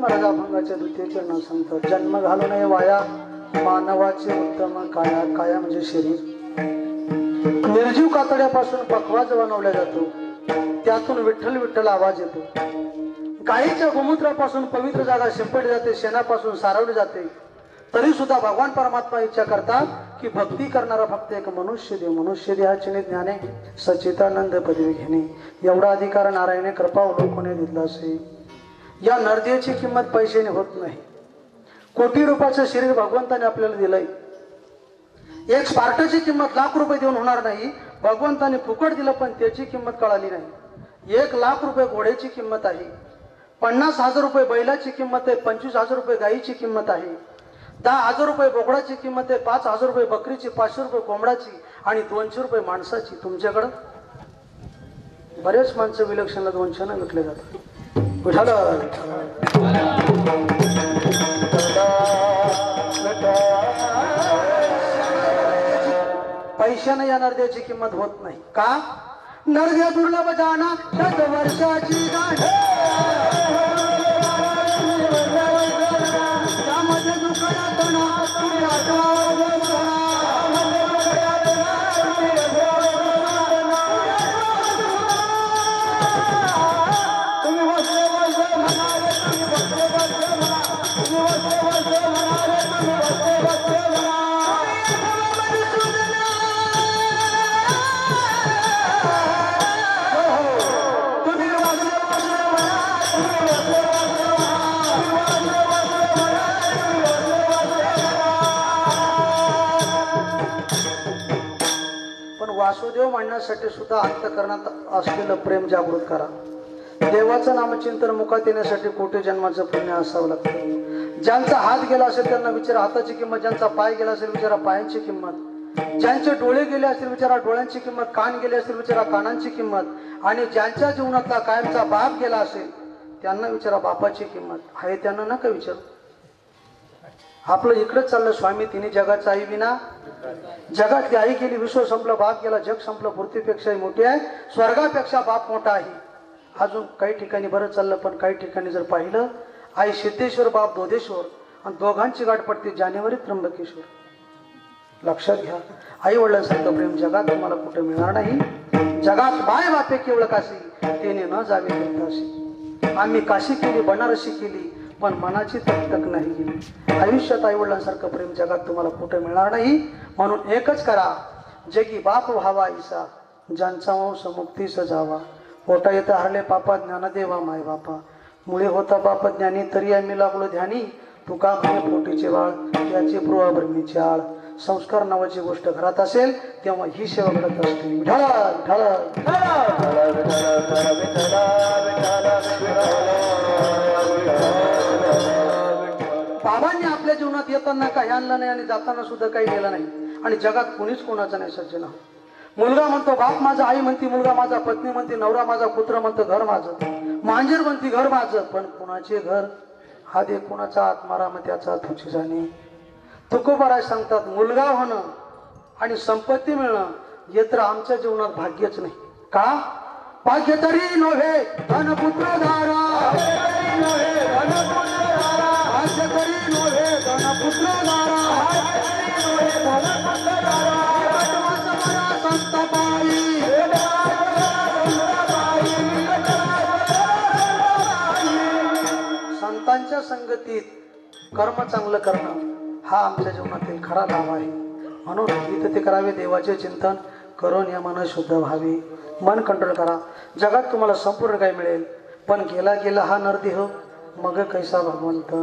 महाराज अभंगाच्या द्वितीय चरणात सांगतात, जन्म घालू नये वाया मानवाचे उत्तम काया. काया म्हणजे शरीर. निर्जीव कातड्यापासून पखवाज बनवला जातो, त्यातून विठ्ठल विठ्ठल आवाज येतो. गायीच्या गोमूत्रापासून पवित्र जागा शिंपडली जाते, शेणापासून सारवली जाते. तरी सुद्धा भगवान परमात्मा इच्छा करतात की भक्ती करणारा फक्त एक मनुष्य दे. मनुष्य देहाचे ज्ञाने सच्चिदानंद पदवी घेणे, एवढा अधिकार नारायणे कृपा अवलोकने दिला असे. या नरदेहाची किंमत पैशाने होत नाही. कोटी रुपयाचं शरीर भगवंताने आपल्याला दिलंय. एक स्पार्टाची किंमत लाख रुपये देऊन होणार नाही. भगवंताने फुकट दिलं पण त्याची किंमत कळाली नाही. 1,00,000 रुपये घोड्याची किंमत आहे, 50,000 रुपये बैलाची किंमत आहे, 25,000 रुपये गायीची किंमत आहे, 10,000 रुपये बोकडाची किंमत आहे, 5,000 रुपये बकरीची, 500 रुपये कोंबडाची आणि 200 रुपये माणसाची. तुमच्याकडं बरेच माणसं विलक्षणला 200 न विकले जातात. पैशाने या नरद्याची किंमत होत नाही. का? नरद्या दुर्लभ जाना शतवर्षाची गाठ, त्यामध्ये दुःखदातना तुम्ही वासुदेव मांडण्यासाठी सुद्धा अंतःकरणात असलेलं प्रेम जागृत करा. देवाचं नामचिंतन मुखात येण्यासाठी कोटी जन्माचं पुण्य असावं लागतं. ज्यांचा हात गेला असेल त्यांना विचारा हाताची किंमत, ज्यांचा पाय गेला असेल विचारा पायांची किंमत, ज्यांचे डोळे गेले असतील विचारा डोळ्यांची किंमत, कान गेले असतील विचारा कानांची किंमत, आणि ज्यांच्या जीवनातला कायमचा बाप गेला असेल त्यांना विचारा बापाची किंमत. आहे त्यांना नका विचारू. आपलं इकडेच चाललं स्वामी तिने जगाचा आई विना. जगातली आई गेली, विश्व संपलं, बाप गेला, जग संपलं. पृथ्वीपेक्षाही मोठी आहे, स्वर्गापेक्षा बाप मोठा आहे. अजून काही ठिकाणी बरं चाललं, पण काही ठिकाणी जर पाहिलं आई सिद्धेश्वर बाप दोधेश्वर आणि दोघांची गाठ पडते जानेवारी त्र्यंबकेश्वर. लक्षात घ्या, आई वडिलांसारखं प्रेम जगात तुम्हाला कुठे मिळणार नाही. जगात माय बापे केवळ काशी, तेने न जावे तीर्थाशी. आम्ही काशी केली, बनारसी केली, पण मनाची तक नाही गेली. आयुष्यात आई वडिलांसारखं प्रेम जगात तुम्हाला कुठे मिळणार नाही. म्हणून एकच करा, जगी बाप व्हावा ईसा, ज्यांचा वंश मुक्तीस जावा. पोटा येता हरले पापा ज्ञानदेवा माय बापा, मुळे होता बाप ज्ञानी तरी आम्ही लागलो ध्यानी. तुका म्हणे पोटीचे बाळ त्याची प्रोहा ब्रह्मीची आळ. संस्कार नावाची गोष्ट घरात असेल तेव्हा ही सेवा घडत असते. बाबांनी आपल्या जीवनात येताना काही आणलं नाही आणि जाताना सुद्धा काही नेलं नाही. आणि जगात कुणीच कोणाचं नाही सज्जन. मुलगा म्हणतो बाप माझा, आई म्हणती मुलगा माझा, पत्नी म्हणती नवरा माझा, पुत्र म्हणतो घर माझं, मांजर म्हणती घर माझं. पण कुणाचे घर हा दे कुणाचा आत्मारा मग त्याचा तुझी जाणे. तुकोबाराय सांगतात मुलगा होणं आणि संपत्ती मिळणं हे तर आमच्या जीवनात भाग्यच नाही. का? भाग्य तरी नव्हे धनपुत्र धारा, भाग्य तरी नव्हे धनपुत्र धारा, संत बाई संतांच्या संगतीत कर्म चांगलं करणं हा आमच्या जीवनातील खरा लाभ आहे. म्हणून इथं ते करावे देवाचे चिंतन करून या मन शुद्ध व्हावे. मन कंट्रोल करा. जगात तुम्हाला संपूर्ण काही मिळेल, पण गेला गेला हा नरदेह मग कैसा भगवंत.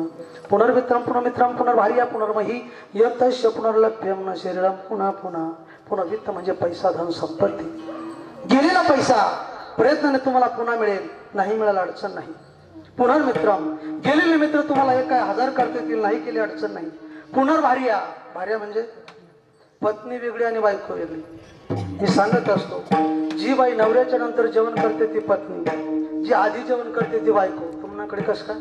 पुनर्मित्रम पुनर्मित्रम पुनर्भार्या पुनर्मही यतश्य पुनर्लभ्यम न शरीरम पुन्हा पुन्हा. पुनर्वित्त म्हणजे पैसा, धन, संपत्ती. गेलेला पैसा प्रयत्नाने तुम्हाला पुन्हा मिळेल, नाही मिळाला अडचण नाही. पुनर्मित्रम गेलेले मित्र तुम्हाला एक काय 1000 करता येतील, नाही केली अडचण नाही. पुनर्भार्या, भार्या म्हणजे पत्नी वेगळी आणि बायको वेगळी. मी सांगत असतो, जी बाई नवऱ्याच्या नंतर जेवण करते ती पत्नी, जी आधी जेवण करते ती बायको. तुम्हाकडे कस काय?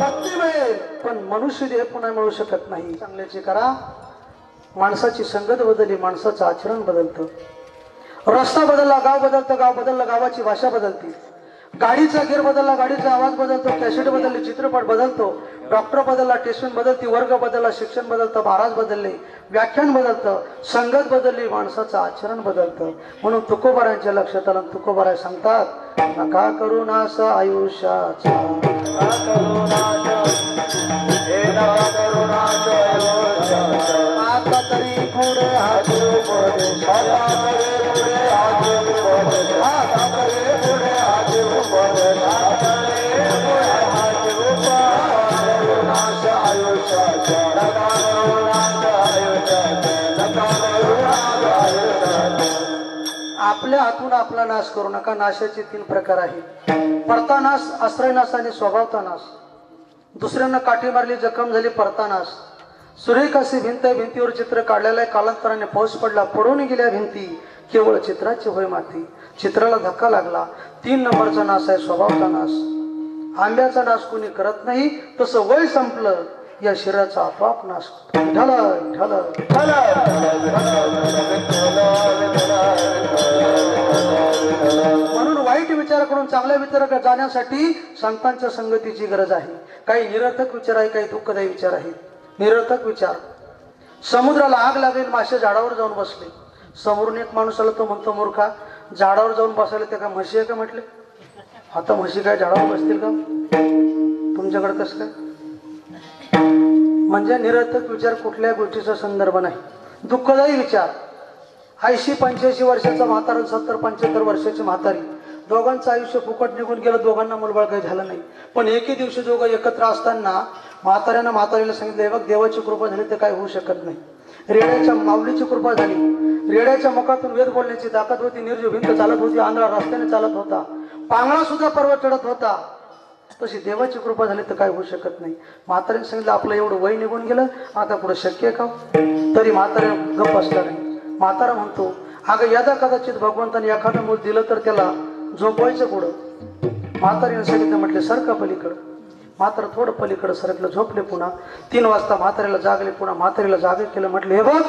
पत्नी मिळेल पण मनुष्य देह पुन्हा मिळू शकत नाही. चांगल्याची करा. माणसाची संगत बदलली, माणसाचं आचरण बदलतं. रस्ता बदलला गाव बदलतं, गाव बदललं गावाची भाषा बदलती. गाडीचा गिअर बदलला गाडीचा आवाज बदलतो, कॅसेट बदलली चित्रपट बदलतो, डॉक्टर बदलला टेस्टमेंट बदलती, वर्ग बदलला शिक्षण बदलतं, महाराज बदलले व्याख्यान बदलतं, संगत बदलली माणसाचं आचरण बदलतं. म्हणून तुकोबारांच्या लक्षात आलं. तुकोबारा सांगतात नका करू नास आयुष्याचा, आता तरी पुढे आपल्या हातून आपला नाश करू नका. नाशाचे 3 प्रकार आहेत. परता नाश, आश्रय नाश आणि स्वभावता नाश. दुसऱ्यांना काठी मारली जखम झाली परता नाश. सुरेख अशी भिंत आहे, भिंतीवर चित्र काढलेलं आहे, कालांतराने पाऊस पडला, पडून गेल्या भिंती, केवळ चित्राची होय माती. चित्राला धक्का लागला. 3 नंबरचा नाश आहे स्वभावता नाश. आंब्याचा नाश कोणी करत नाही, तसं वय संपलं या शरीराचा आपोआप नाश म्हणून वाईट विचार करून चांगल्या विचाराकडे जाण्यासाठी संतांच्या संगतीची गरज आहे. काही निरर्थक विचार आहे, काही दुःखदायी विचार आहेत. निरर्थक विचार. समुद्राला आग लागेल, मासे झाडावर जाऊन बसले. समोरून एक माणूस आला, तो म्हणतो मूर्खा, झाडावर जाऊन बसायला त्या काय म्हशी आहे का म्हटले. आता म्हशी काय झाडावर बसतील का तुमच्याकडे? कसं काय? म्हणजे निरर्थक विचार कुठल्या गोष्टीचा संदर्भ नाही. दुःखदायी विचार. 80-85 वर्षाचा म्हातारा, 70-75 वर्षाची म्हातारी, दोघांचं आयुष्य फुकट निघून गेलं. दोघांना मुलबाळ काही झालं नाही. पण एके दिवशी दोघं एकत्र असताना म्हाताऱ्यानं म्हातारीला सांगितलं, हे बघ देवाची कृपा झाली तर काय होऊ शकत नाही. रेड्याच्या माऊलीची कृपा झाली. रेड्याच्या मुखातून वेद बोलण्याची ताकद होती. निर्जीव भिंत चालत होती. आंधळा रस्त्याने चालत होता. पांगळा सुद्धा पर्वत चढत होता. तशी देवाची कृपा झाली तर काय होऊ शकत नाही. म्हातारीने सांगितलं, आपलं एवढं वय निघून गेलं, आता पुढे शक्य आहे का? तरी म्हाताऱ्या गप्प असला नाही. म्हातारा म्हणतो, अगं यदा कदाचित भगवंताने एखादं मूल दिलं तर त्याला झोपवायचं पुढं. म्हातारीने सांगितलं, म्हटले सरका पलीकडं. म्हातारा थोडं पलीकडं सरकलं, झोपले. पुन्हा 3 वाजता म्हातारीला जागले. पुन्हा म्हातारीला जागे केलं. म्हटले, हे बघ,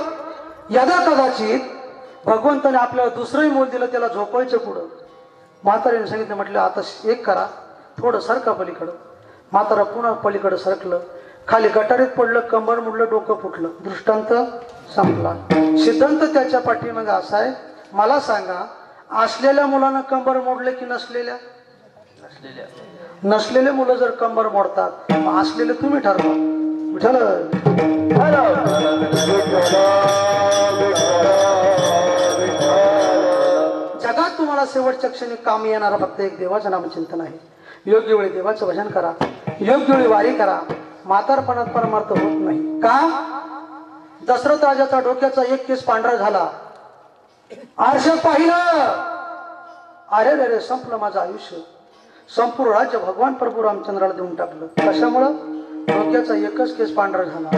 यदा कदाचित भगवंताने आपल्याला दुसरंही मूल दिलं, त्याला झोपवायचं पुढं. म्हातारीने सांगितलं, म्हटलं आता एक करा, थोडं सरका पलीकडं. म्हातारा पुन्हा पलीकडं सरकलं. खाली गटारीत पडलं, कंबर मुडलं, डोकं फुटलं. दृष्टांत संपला. सिद्धांत त्याच्या पाठीमागे असा आहे, मला सांगा, असलेल्या मुलांना कंबर मोडले की नसलेल्या? नसलेले मुलं जर कंबर मोडतात, असलेले तुम्ही ठरवा. विठ्ठल जगात तुम्हाला शेवटच्या क्षणी काम येणारा फक्त एक देवाचं नामचिंतन आहे. योग्य वेळी देवाचं भजन करा, योग्य वेळी वारी करा. म्हातारपणात परमार्थ होत नाही. का? दशरथ राजाचा डोक्याचा एक केस पांढरा झाला. आरशात पाहिलं, अरे रे रे, संपलं माझं आयुष्य. संपूर्ण राज्य भगवान प्रभू रामचंद्राला देऊन टाकलं. कशामुळं? डोक्याचा एकच केस पांढरा झाला.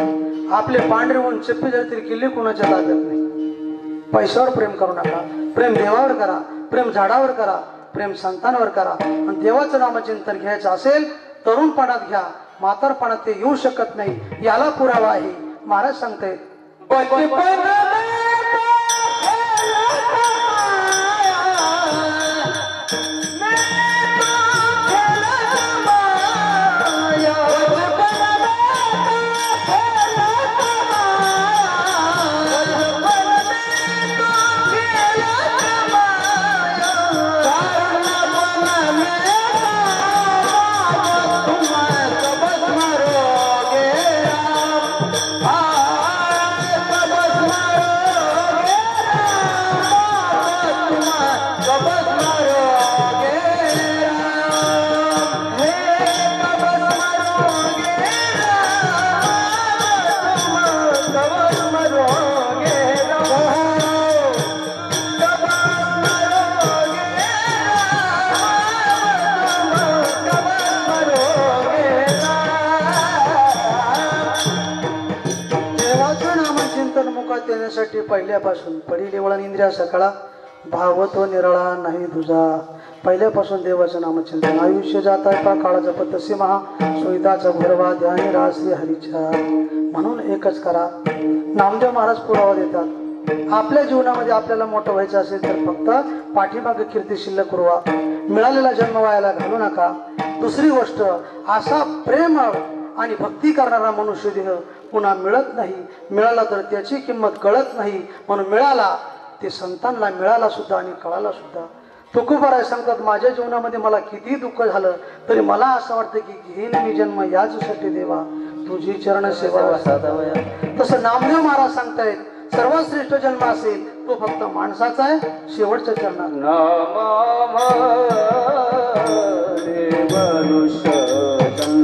आपले पांढरे होऊन चप्पी जरी तरी किल्ले कोणाच्या ताब्यात नाही. पैशावर प्रेम करू नका. प्रेम देवावर करा, प्रेम झाडावर करा, प्रेम संतांवर करा. आणि देवाचं नामचिंतन घ्यायचं असेल तरुणपणात घ्या, म्हातारपणात ते येऊ शकत नाही. याला पुरावा आहे. महाराज सांगतायत, देण्यासाठी पहिल्यापासून पडिले वळण इंद्रिया सकाळा भावतो निराळा नाही तुझा. पहिल्यापासून देवाचं नामचिंतन. आयुष्य जाता पा काळा जपत तसे महा सोयताचा भरवा ध्यानी रास श्री हरीच्या. म्हणून एकच करा. नामदेव महाराज पुरावा देतात, आपल्या जीवनामध्ये आपल्याला मोठं व्हायचं असेल तर फक्त पाठीमागे कीर्ती शिल्लक उरवा, मिळालेला जन्म वायाला घालू नका. दुसरी गोष्ट, असा प्रेम आणि भक्ती करणारा मनुष्य देह पुन्हा मिळत नाही. मिळाला तर त्याची किंमत कळत नाही. म्हणून मिळाला ते संतांना मिळाला सुद्धा आणि कळाला सुद्धा. तुकोबाराय सांगतात, माझ्या जीवनामध्ये मला किती दुःख झालं तरी मला असं वाटतं की घेईन मी जन्म याचसाठी देवा, तुझी चरण सेवा साधावया. तसं नामदेव महाराज सांगतायत, सर्वात श्रेष्ठ जन्म असेल तो फक्त माणसाचा आहे, शेवटच्या चरणात. मनुष्य जन्म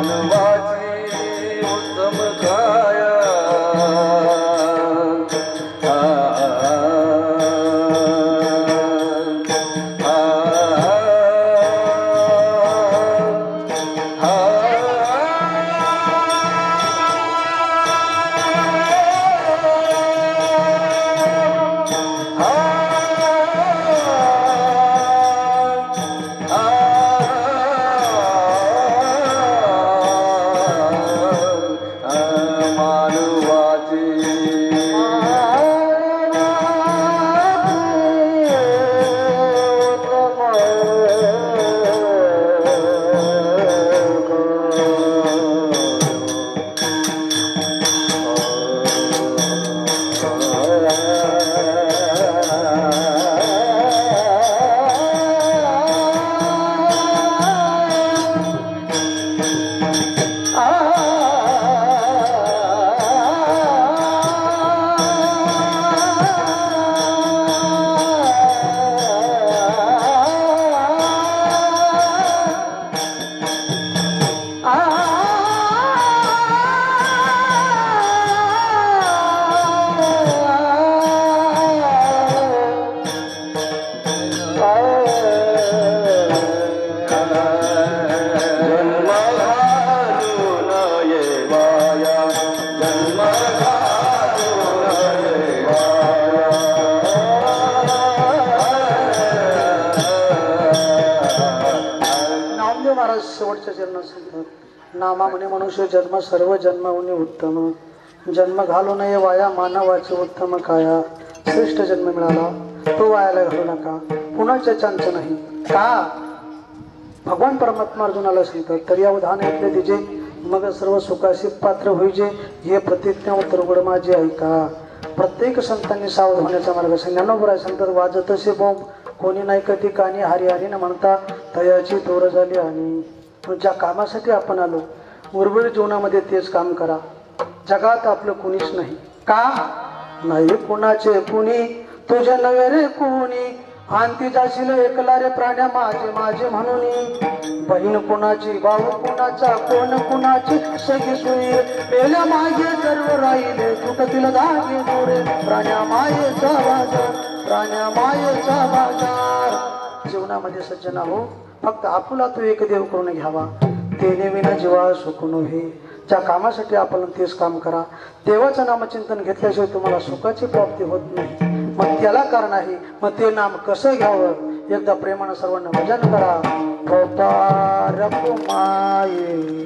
मानवाची उत्तम काया शेवटच्या चरणात सांगतात नामा म्हणे मनुष्य जन्म सर्व जन्माहुनी उत्तम जन्म घालू नये वाया मानवाचे उत्तम काया श्रेष्ठ जन्म मिळाला तो वायाला घालू नका कुणाच्या चांच नाही का भगवान परमात्मा अर्जुनाला सांगतात तर या उदाहरण ऐकले तिचे मग सर्व सुखाशी पात्र होईजे हे प्रतिज्ञा उत्तरगुड माझे ऐका प्रत्येक संतांनी सावध होण्याचा मार्ग ज्ञानोबर आहे सांगतात वाजतसे बोंब कोणी नाही का ठिकाणी हरी हरी न म्हणता तयाची तोर झाली आणि ज्या कामासाठी आपण आलो उर्वरित जीवनामध्ये तेच काम करा जगात आपलं कुणीच नाही का नाही कुणाचे कुणी तुझे नवे रे कुणी आणती जाशील एकला रे प्राण्या माझे माझे म्हणून बहीण कुणाची भाऊ कुणाचा कोण कुणाची सगळी सोयी पेल्या मागे सर्व राहिले तुटतील धागे दोरे प्राण्या मायेचा बाजार प्राण्या मायेचा बाजार जीवनामध्ये सज्जन हो फक्त आपुला तो एक देव करून घ्यावा तेने विना जीवा सुख नव्हे ज्या कामासाठी आपण तेच काम करा देवाचं नामचिंतन घेतल्याशिवाय तुम्हाला सुखाची प्राप्ती होत नाही मग त्याला कारण आहे मग ते नाम कसं घ्यावं एकदा प्रेमानं सर्वांना भजन करा रघुमाये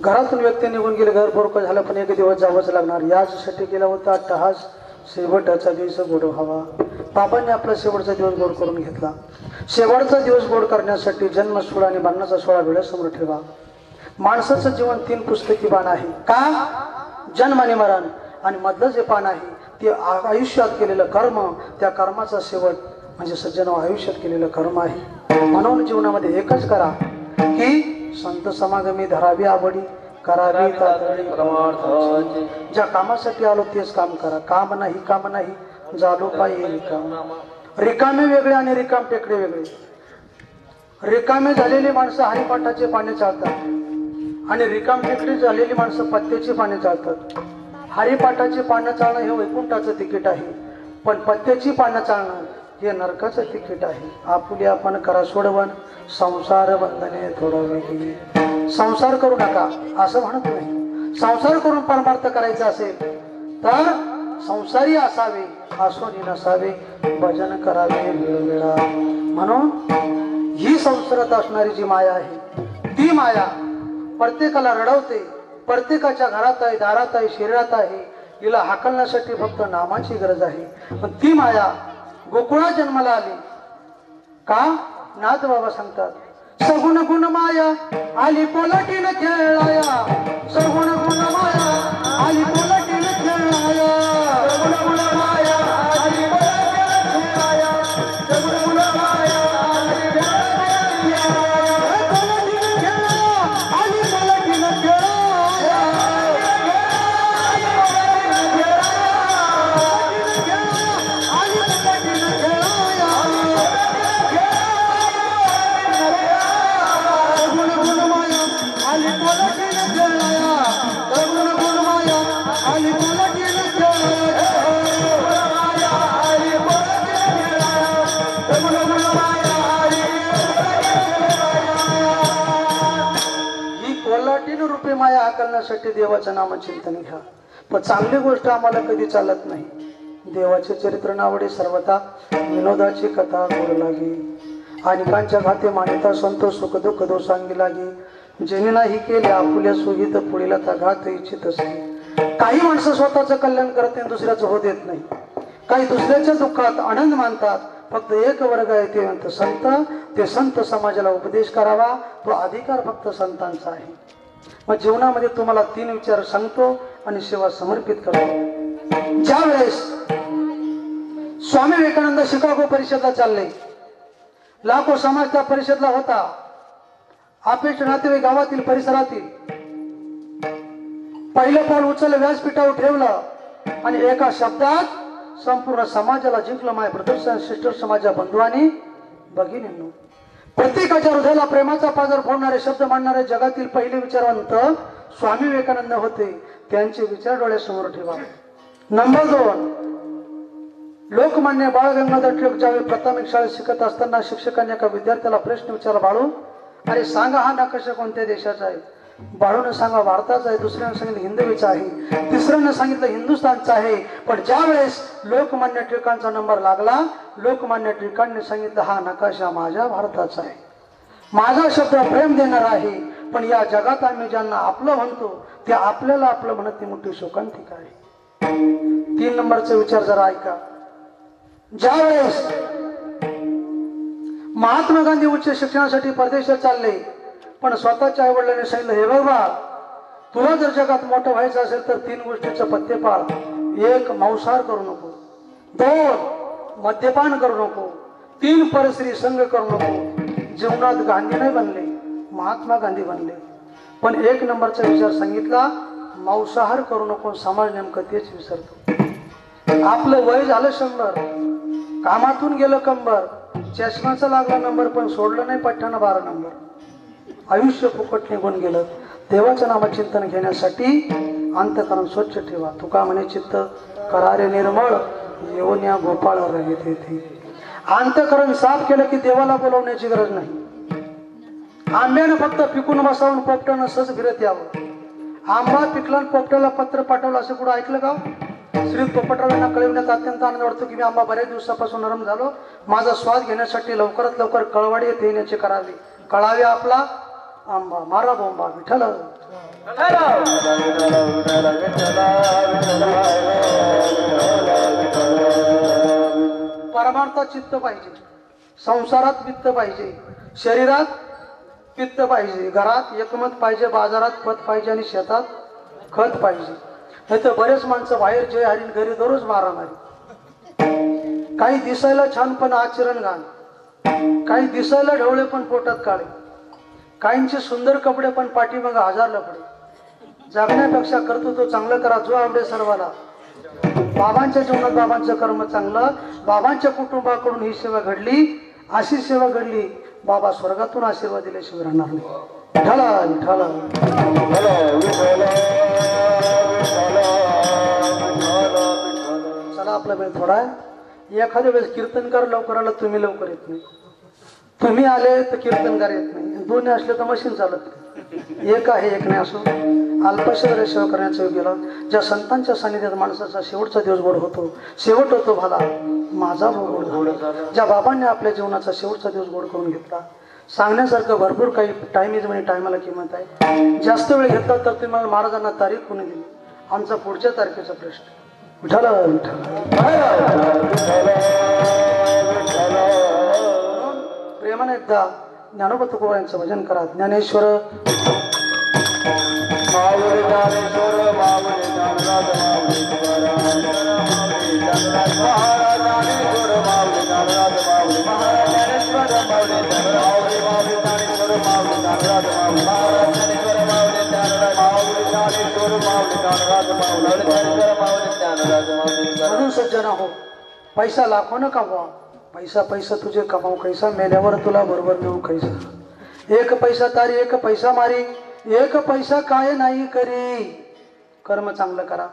घरातून व्यक्ती निघून गेले घर बोरकं झालं पण एक दिवस जावंच लागणार याचसाठी केला होता अट्टहास शेवटचा दिवस गोड व्हावा बाबांनी आपला शेवटचा दिवस गोड करून घेतला शेवटचा दिवस गोड करण्यासाठी जन्म सोहळा आणि मरणाचा सोहळा डोळ्यासमोर ठेवा माणसाचं जीवन 3 पुस्तकी बाण आहे का जन्म आणि मरण आणि मधलं जे पान आहे ते आयुष्यात केलेलं कर्म त्या कर्माचा शेवट म्हणजे सज्जन आयुष्यात केलेलं कर्म आहे म्हणून जीवनामध्ये एकच करा की संत समागमी धरावी आवडी करावी ज्या कामासाठी आलो तेच काम करा काम नाही झालो पाहिजे रिकाम रिकामे वेगळे आणि रिकाम टेकडे वेगळे रिकामे झालेली माणसं हरिपाठाचे पाणी चालतात आणि रिकामटेकडी झालेली माणसं पत्त्याची पाने चालतात. हरिपाठाची पानं चालणं हे वैकुंठाचं तिकीट आहे, पण पत्त्याची पानं चालणं हे नरकाचं तिकीट आहे. आपुली आपण करा सोडवण, संसार बंधने थोडा वेगळी. संसार करू नका असं म्हणत नाही. संसार करून परमार्थ करायचा असेल तर संसारी असावे, आसोनी नसावे, भजन करावे वेळोवेळा. म्हणून ही संसारात असणारी जी माया आहे ती माया प्रत्येकाला रडवते, प्रत्येकाच्या घरात आहे, दारात आहे, शरीरात आहे. हिला हाकलण्यासाठी फक्त नामाची गरज आहे. पण ती माया गोकुळा जन्माला आली का? नाथ बाबा सांगतात, सगुण गुण माया आली कोलटीन खेळाया, सगुण गुण माया आली कोलटीन खेळाया, सगुण गुण माया आली कोलटीन खेळाया, सगुण गुण माया आली कोलटीन खेळाया, आली कोलटीन खेळाया, रूपे माया हाकलण्यासाठी देवाचं नामचिंतन घ्या. पण चांगली गोष्ट आम्हाला कधी चालत नाही. देवाचे चरित्र नावडे सर्वथा विनोदाची कथा गोड लागे, अनेकांच्या घाते मानिता संतोष सुख दुःख दो सांगी लागे, जेणे नाही केले आपुल्या सुहित पुढीला त्या घात इच्छित असते. काही माणसं स्वतःचं कल्याण करत नाही, दुसऱ्याचं होत येत नाही. काही दुसऱ्याच्या दुःखात आनंद मानतात. फक्त एक वर्ग आहे ते म्हणत संत. ते संत समाजाला उपदेश करावा तो अधिकार फक्त संतांचा आहे. मग जीवनामध्ये तुम्हाला 3 विचार सांगतो आणि सेवा समर्पित करतो. ज्या वेळेस स्वामी विवेकानंद शिकागो परिषदला चालले, लाखो समाज त्या परिषदला होता. आपेच नातेवाईक गावातील परिसरातील पहिलं पाऊल उचललं, व्यासपीठावर ठेवलं आणि एका शब्दात संपूर्ण समाजाला जिंकलं. माय प्रदर्शन सिस्टर समाजा बंधुआनी भगिनींनो, प्रत्येकाच्या हृदयाला प्रेमाचा पाझर फोडणारे शब्द मांडणारे जगातील पहिले विचारवंत स्वामी विवेकानंद होते. त्यांचे विचार डोळ्यासमोर ठेवा. नंबर 2, लोकमान्य बाळ गंगाधर टिळक ज्यावेळी प्राथमिक शाळेत शिकत असताना शिक्षकांनी एका विद्यार्थ्याला प्रश्न विचारला, बाळू अरे सांगा हा नकाश कोणत्या देशाचा आहे? बाळूने सांगा भारताचा आहे. दुसऱ्याने सांगितलं हिंदवीचा आहे. तिसऱ्याने सांगितलं हिंदुस्थानचा आहे. पण ज्या वेळेस लोकमान्य टिळकांचा नंबर लागला, लोकमान्य टिळकांनी सांगितलं हा नकाशा माझ्या भारताचा आहे, माझा शब्द प्रेम देणार आहे. पण या जगात आम्ही ज्यांना आपलं म्हणतो ते आपल्याला आपलं म्हणत ती मोठी शोकांतिका आहे. 3 नंबरचा विचार जरा ऐका. ज्या वेळेस महात्मा गांधी उच्च शिक्षणासाठी परदेशात चालले, पण स्वतःच्या आई वडिलांनी सांगितलं हे बाबा तुला जर जगात मोठं व्हायचं असेल तर 3 गोष्टीचं पथ्य पाळ. 1, मांसाहार करू नको. 2, मद्यपान करू नको. 3, परस्त्री संग करू नको. जीवनात गांधी नाही बनले, महात्मा गांधी बनले. पण 1 नंबरचा विचार सांगितला, मांसाहार करू नको. समाज नेमकं तेच विसरतो. आपलं वय झालं 100, कामातून गेलं कंबर, चष्माचा लागला नंबर, पण सोडलं नाही पठ्ठानं 12 नंबर. आयुष्य फुकट निघून गेलं. देवाचं नामचिंतन घेण्यासाठी अंतःकरण स्वच्छ ठेवा. तुका म्हणे चित्त करारे निर्मळ, येऊन या गोपाळ रहित येथे. अंतःकरण साफ केलं की देवाला बोलवण्याची गरज नाही. आंब्यानं फक्त पिकून बसावून पोपटानं सहज फिरत यावं. आंबा पिकला पोपटाला पत्र पाठवलं असं कुठं ऐकलं का? श्री पोपटराव यांना कळविण्यात अत्यंत आनंद वाटतो की मी आंबा बऱ्याच दिवसापासून नरम झालो, माझा स्वाद घेण्यासाठी लवकरात लवकर कळवाडी येथे येण्याचे करावे. कळावे आपला आंबा. मारा बोंबा विठ्ठल. परमार्थात चित्त पाहिजे, संसारात वित्त पाहिजे, शरीरात पित्त पाहिजे, घरात एकमत पाहिजे, बाजारात पत पाहिजे आणि शेतात खत पाहिजे. नाही तर बरेच माणसं बाहेर जय हरीण, घरी दररोज मारामारी. काही दिसायला छान पण आचरण घाण, काही दिसायला ढवळे पण पोटात काळे, काहींचे सुंदर कपडे पण पाठीमागे 1000 लफडे. जगण्यापेक्षा करतो तो चांगलं करा जो आवडे सर्वाला. बाबांच्या जीवनात बाबांचं कर्म चांगलं, बाबांच्या कुटुंबाकडून ही सेवा घडली, अशी सेवा घडली, बाबा स्वर्गातून आशीर्वाद दिल्याशिवाय राहणार नाही. विठाला विठाला चला आपला वेळ थोडा आहे. एखाद्या वेळेस कीर्तनकार लवकर आला तुम्ही लवकर येत नाही, तुम्ही आले तर कीर्तनकार येत नाही, दोन्ही असले तर मशीन चालत नाही. एक आहे एक नाही असो. अल्पशा सेवा करण्याचा योग गेला. ज्या संतांच्या सानिध्यात माणसाचा शेवटचा दिवस गोड होतो, शेवट होतो भला माझा गोड झाला. ज्या बाबांनी आपल्या जीवनाचा शेवटचा दिवस गोड करून घेतला, सांगण्यासारखं भरपूर काही. टाइम इज मनी, टायमाला किंमत आहे. जास्त वेळ घेतला तर तुम्ही मला महाराजांना तारीख कोणी दिली, आमचा पुढच्या तारखेचा प्रश्न. विठाला प्रेमाने एकदा ज्ञानोबा तुकोबारांचं भजन करा. ज्ञानेश्वर माऊली ज्ञानेश्वर माऊली ज्ञानराज माऊली महाराज ज्ञानेश्वर माऊली ज्ञानराज माऊली महाराज ज्ञानेश्वर माऊली ज्ञानेश्वर माऊली ज्ञानराज माऊली महाराज ज्ञानेश्वर माऊली ज्ञानराज माऊली ज्ञानेश्वर माऊली ज्ञानराज माऊली ज्ञानेश्वर माऊली ज्ञानराज माऊली. म्हणून सज्जन हो, पैसा लाखो न कमवा, पैसा पैसा तुझे कमाऊ कैसा, मेल्यावर तुला बरोबर नेऊ कैसा. एक पैसा तारी एक पैसा मारी, एक पैसा काय नाही करी. कर्म चांगलं करा.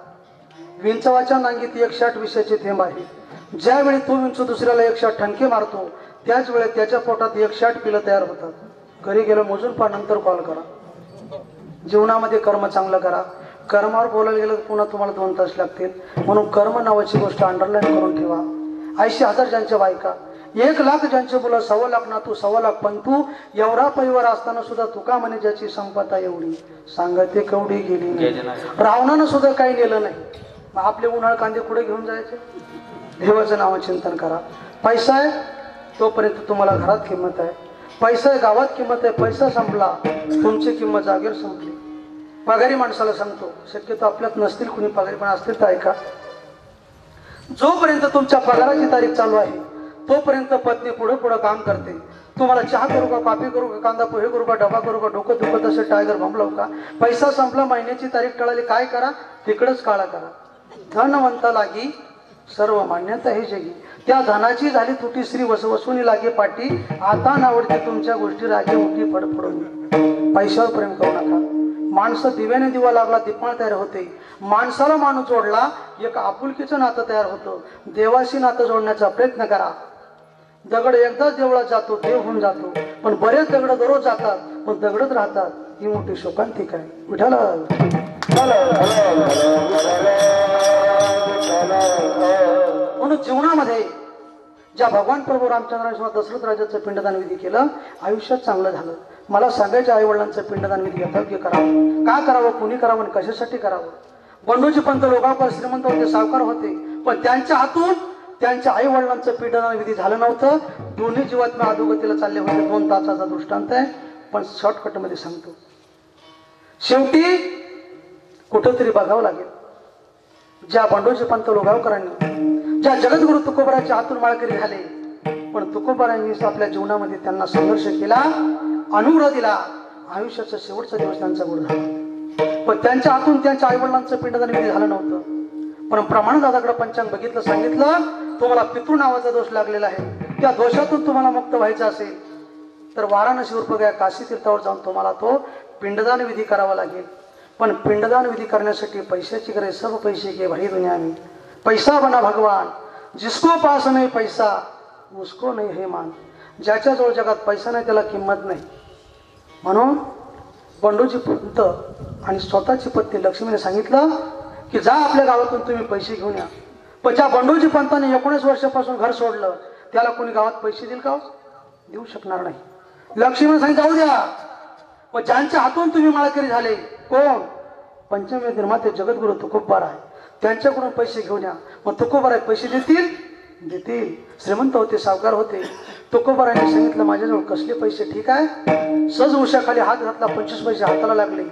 विंचवाच्या नांगीत 160 विषयाचे थेंब आहे. ज्यावेळी तो विंचू दुसऱ्याला 160 ठणके मारतो, त्याच वेळेत त्याच्या पोटात 160 पिलं तयार होतात. घरी गेलं मोजून पहा, नंतर कॉल करा. जीवनामध्ये कर्म चांगलं करा. कर्मावर बोलायला गेलं तर पुन्हा तुम्हाला 2 तास लागतील. म्हणून कर्म नावाची गोष्ट अंडरलाईन करून ठेवा. 80,000 ज्यांच्या बायका, 1,00,000 ज्यांचे मुलं, 1,25,000 ना तू 1,25,000 पण तू एवढा परिवार असताना सुद्धा तुका म्हणे ज्याची संपदा एवढी, सांगते कवडी गेली नाही. रावणानं सुद्धा काही नेलं नाही. मग आपले उन्हाळ कांदे पुढे घेऊन जायचे. देवाचं नाव चिंतन करा. पैसा आहे तोपर्यंत तुम्हाला घरात किंमत आहे, पैसा आहे गावात किंमत आहे. पैसा संपला तुमची किंमत जागेवर संपली. पगारी माणसाला सांगतो, शक्यतो आपल्यात नसतील कुणी पगारी, पण असतील तर ऐका. जोपर्यंत तुमच्या पगाराची तारीख चालू आहे तोपर्यंत पत्नी पुढे पुढे काम करते. तुम्हाला चहा करू का, कॉफी करू का, कांदा पोहे करू का, डबा करू का, डोकं दुखत असेल टायगर बॉम्ब लावू का. पैसा संपला, महिन्याची तारीख टळाली, काय करा, तिकडच काळा करा. धनवंता लागी सर्व मान्यता हे जगी, त्या धनाची झाली तुटी श्री वसवसुनी लागे पाठी. आता नावडते तुमच्या गोष्टी रागे उठी फडफडून. पैशावर प्रेम करू नका. माणसं दिव्याने दिवा लागला दीपमाळ तयार होते. माणसाला माणूस जोडला एक आपुलकीचं नातं तयार होतं. देवाशी नातं जोडण्याचा प्रयत्न करा. दगड एकदाच देवळात जातो, देव होऊन जातो. पण बरेच दगड दररोज जातात, पण दगडच राहतात. ही मोठी शोकांतिक आहे. विठाला म्हणून जीवनामध्ये ज्या भगवान प्रभू रामचंद्रांनी दशरथ राजाचं पिंडदान विधी केलं, आयुष्यात चांगलं झालं. मला सांगायचं, आई वडिलांचं पिंडदान विधी यथायोग्य करावं. का करावं, कुणी करावं आणि कशासाठी करावं. बंडोजी पंत लोगावकर श्रीमंत होते, सावकार होते, पण त्यांच्या हातून त्यांच्या आई वडिलांचं पिंडदान विधी झालं नव्हतं. दोन्ही जीवात्मा अधोगतीला चालले होते. 2 तासाचा दृष्टांत आहे, पण शॉर्टकट मध्ये सांगतो. शेवटी कुठंतरी बघावं लागेल. ज्या बंडोजी पंत लोगावकरांनी, ज्या जगद्गुरु तुकोबाराच्या हातून माळकरी झाले, पण तुकोबारांनी आपल्या जीवनामध्ये त्यांना संघर्ष केला, अनुग्रह दिला. आयुष्याचा शेवटचा दिवस त्यांचा गुरु झाला. पण त्यांच्या हातून त्यांच्या आई वडिलांचं पिंडदान विधी झालं नव्हतं. पण प्रमाण दादाकडे पंचांग बघितलं, सांगितलं तुम्हाला पितृ नावाचा दोष लागलेला आहे. त्या दोषातून तुम्हाला मुक्त व्हायचं असेल तर वाराणसी उर्फगया काशी तीर्थावर जाऊन तुम्हाला तो पिंडदान विधी करावा लागेल. पण पिंडदान विधी करण्यासाठी पैशाची गरज. सब पैसे के भाई दुनिया में पैसा बना भगवान, जिसको पास नाही पैसा उसको नाही हे मान. ज्याच्याजवळ जगात पैसा नाही त्याला किंमत नाही. म्हणून बंडोजी पंत आणि स्वतःची पत्नी लक्ष्मीने सांगितलं की जा आपल्या गावातून तुम्ही पैसे घेऊन या. पण ज्या बंडोजी पंताने 19 वर्षापासून घर सोडलं त्याला कोणी गावात पैसे देईल का? देऊ शकणार नाही. लक्ष्मीने सांगितलं जाऊ द्या. पण ज्यांच्या हातून तुम्ही माळकरी झाले, कोण? पंचमी निर्माते जगद्गुरु तुकोबार आहे, त्यांच्याकडून पैसे घेऊन या. मग तुकोबार पैसे देतील? देतील. श्रीमंत होते, सावकार होते. तुकोबारांनी सांगितलं माझ्याजवळ कसले पैसे, ठीक आहे. सहज उशाखाली हात घातला, 25 पैसे हाताला लागले.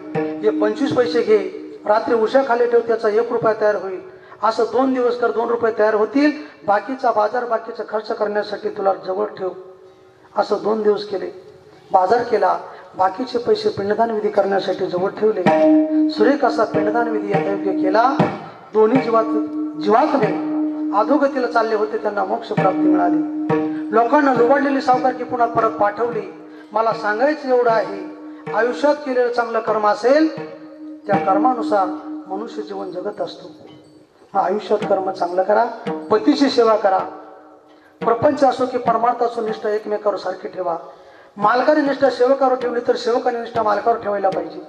हे 25 पैसे घे, रात्री उशाखाली ठेव, त्याचा 1 रुपया तयार होईल. असं 2 दिवस कर, 2 रुपये तयार होतील. बाकीचा बाजार, बाकीचा खर्च करण्यासाठी तुला जवळ ठेव. असं 2 दिवस केले. बाजार केला, बाकीचे पैसे पिंडदान विधी करण्यासाठी जवळ ठेवले. सुरेख असा पिंडदान विधी यथायोग्य केला. दोन्ही जीवात्मे अधोगतीला चालले होते, त्यांना मोक्ष प्राप्ती मिळाली. लोकांना लुबाडलेली सावकारकी पुन्हा परत पाठवली. मला सांगायचं एवढं आहे, आयुष्यात केलेलं चांगलं कर्म असेल त्या कर्मानुसार मनुष्य जीवन जगत असतो. आयुष्यात कर्म चांगलं करा, पतीची सेवा करा. प्रपंच असो की परमार्थ असो, निष्ठा एकमेकावर सारखी ठेवा. मालकाने निष्ठा सेवकावर ठेवली तर सेवकाने निष्ठा मालकावर ठेवायला पाहिजे.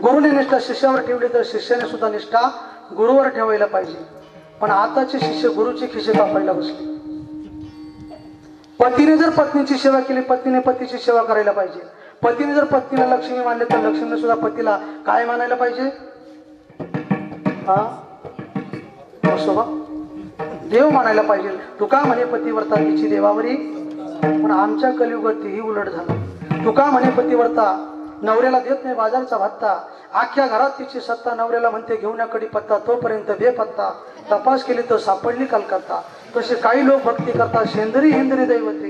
गुरुने निष्ठा शिष्यावर ठेवली तर शिष्याने सुद्धा निष्ठा गुरुवर ठेवायला पाहिजे. पण आताचे शिष्य गुरुचे खिसे कापायला बसले. पतीने जर पत्नीची सेवा केली, पत्नीने पतीची सेवा करायला पाहिजे. पतीने जर पत्नीला लक्ष्मी मानले तर लक्ष्मीने सुद्धा पतीला काय मानायला पाहिजे? असो देव मानायला पाहिजे. तुका म्हणे पतिव्रता तिची देवावरी, पण आमच्या कलियुगात तेही उलट झालं. तुका म्हणे पतिव्रता नवऱ्याला देत नाही बाजारचा भत्ता, अख्ख्या घरात तिची सत्ता, नवऱ्याला म्हणते घेऊन कडी पत्ता, तोपर्यंत बेपत्ता, तपास केली तर सापडली कलकत्ता. तसे काही लोक भक्ती करतात शेंदरी हिंदरी दैवते,